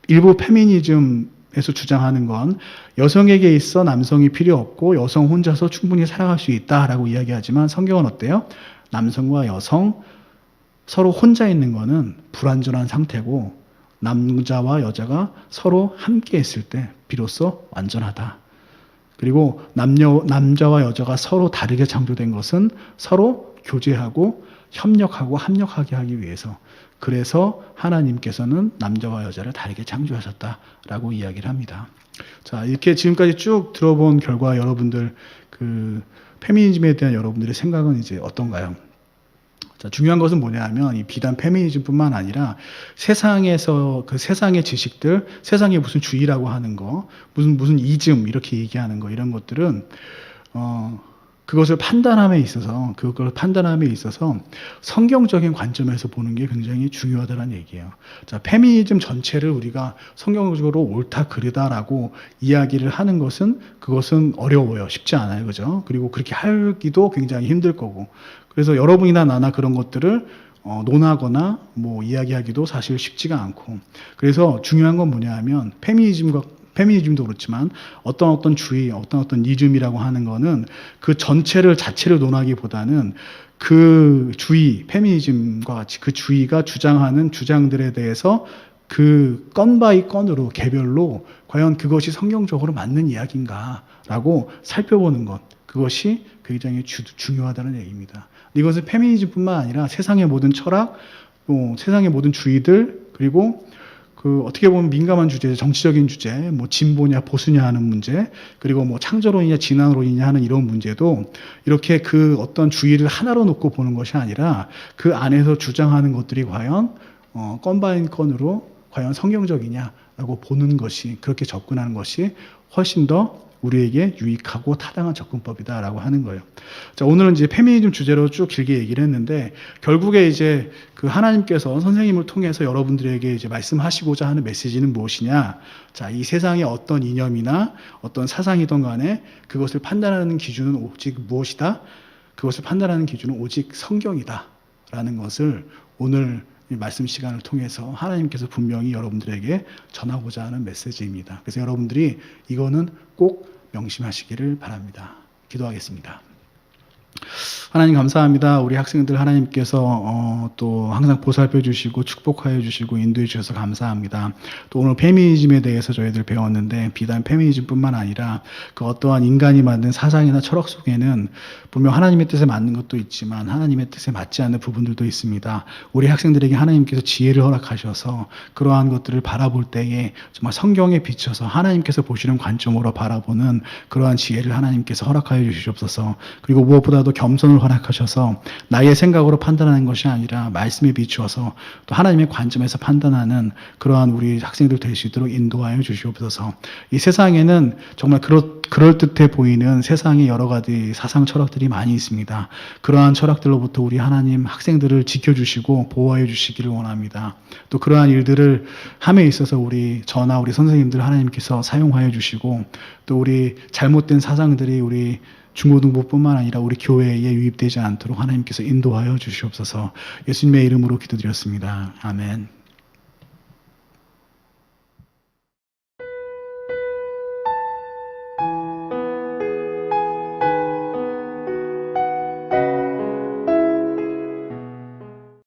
Speaker 3: 일부 페미니즘에서 주장하는 건 여성에게 있어 남성이 필요 없고 여성 혼자서 충분히 살아갈 수 있다라고 이야기하지만, 성경은 어때요? 남성과 여성 서로 혼자 있는 거는 불완전한 상태고, 남자와 여자가 서로 함께 있을 때 비로소 완전하다. 그리고 남자와 여자가 서로 다르게 창조된 것은 서로 교제하고 협력하고 합력하게 하기 위해서, 그래서 하나님께서는 남자와 여자를 다르게 창조하셨다라고 이야기를 합니다. 자, 이렇게 지금까지 쭉 들어본 결과 여러분들 그 페미니즘에 대한 여러분들의 생각은 이제 어떤가요? 자, 자, 중요한 것은 뭐냐 하면 이 비단 페미니즘뿐만 아니라 세상에서 그 세상의 지식들, 세상의 무슨 주의라고 하는 거, 무슨 이즘 이렇게 얘기하는 거 이런 것들은 그것을 판단함에 있어서 그걸 판단함에 있어서 성경적인 관점에서 보는 게 굉장히 중요하다는 얘기예요. 자, 페미니즘 전체를 우리가 성경적으로 옳다 그르다라고 이야기를 하는 것은 그것은 어려워요. 쉽지 않아요. 그죠? 그리고 그렇게 하기도 굉장히 힘들 거고. 그래서 여러분이나 나나 그런 것들을 논하거나 뭐 이야기하기도 사실 쉽지가 않고. 그래서 중요한 건 뭐냐 하면 페미니즘도 그렇지만 어떤 주의, 어떤 이즘이라고 하는 거는 그 자체를 논하기보다는 그 주의, 페미니즘과 같이 그 주의가 주장하는 주장들에 대해서 그 건 바이 건으로 개별로 과연 그것이 성경적으로 맞는 이야기인가라고 살펴보는 것. 그것이 굉장히 중요하다는 얘기입니다. 이것은 페미니즘뿐만 아니라 세상의 모든 철학, 세상의 모든 주의들, 그리고 그 어떻게 보면 민감한 주제, 정치적인 주제, 뭐 진보냐 보수냐 하는 문제, 그리고 뭐 창조론이냐 진화론이냐 하는 이런 문제도 이렇게 그 어떤 주의를 하나로 놓고 보는 것이 아니라 그 안에서 주장하는 것들이 과연 건 바인 건으로 과연 성경적이냐라고 보는 것이, 그렇게 접근하는 것이 훨씬 더 우리에게 유익하고 타당한 접근법이다라고 하는 거예요. 자, 오늘은 이제 페미니즘 주제로 쭉 길게 얘기를 했는데, 결국에 이제 그 하나님께서 선생님을 통해서 여러분들에게 이제 말씀하시고자 하는 메시지는 무엇이냐? 자, 이 세상의 어떤 이념이나 어떤 사상이든 간에 그것을 판단하는 기준은 오직 무엇이다? 그것을 판단하는 기준은 오직 성경이다라는 것을 오늘 이 말씀 시간을 통해서 하나님께서 분명히 여러분들에게 전하고자 하는 메시지입니다. 그래서 여러분들이 이거는 꼭 명심하시기를 바랍니다. 기도하겠습니다. 하나님 감사합니다. 우리 학생들 하나님께서 또 항상 보살펴 주시고 축복하여 주시고 인도해 주셔서 감사합니다. 또 오늘 페미니즘에 대해서 저희들 배웠는데, 비단 페미니즘뿐만 아니라 그 어떠한 인간이 만든 사상이나 철학 속에는 분명 하나님의 뜻에 맞는 것도 있지만 하나님의 뜻에 맞지 않는 부분들도 있습니다. 우리 학생들에게 하나님께서 지혜를 허락하셔서 그러한 것들을 바라볼 때에 정말 성경에 비춰서 하나님께서 보시는 관점으로 바라보는 그러한 지혜를 하나님께서 허락하여 주시옵소서. 그리고 무엇보다도 겸손을 허락하셔서 나의 생각으로 판단하는 것이 아니라 말씀에 비추어서 또 하나님의 관점에서 판단하는 그러한 우리 학생들 될 수 있도록 인도하여 주시옵소서. 이 세상에는 정말 그럴듯해 보이는 세상의 여러 가지 사상 철학들이 많이 있습니다. 그러한 철학들로부터 우리 하나님 학생들을 지켜주시고 보호해 주시기를 원합니다. 또 그러한 일들을 함에 있어서 저나 우리 선생님들 하나님께서 사용하여 주시고, 또 우리 잘못된 사상들이 우리 중고등부뿐만 아니라 우리 교회에 유입되지 않도록 하나님께서 인도하여 주시옵소서. 예수님의 이름으로 기도드렸습니다. 아멘.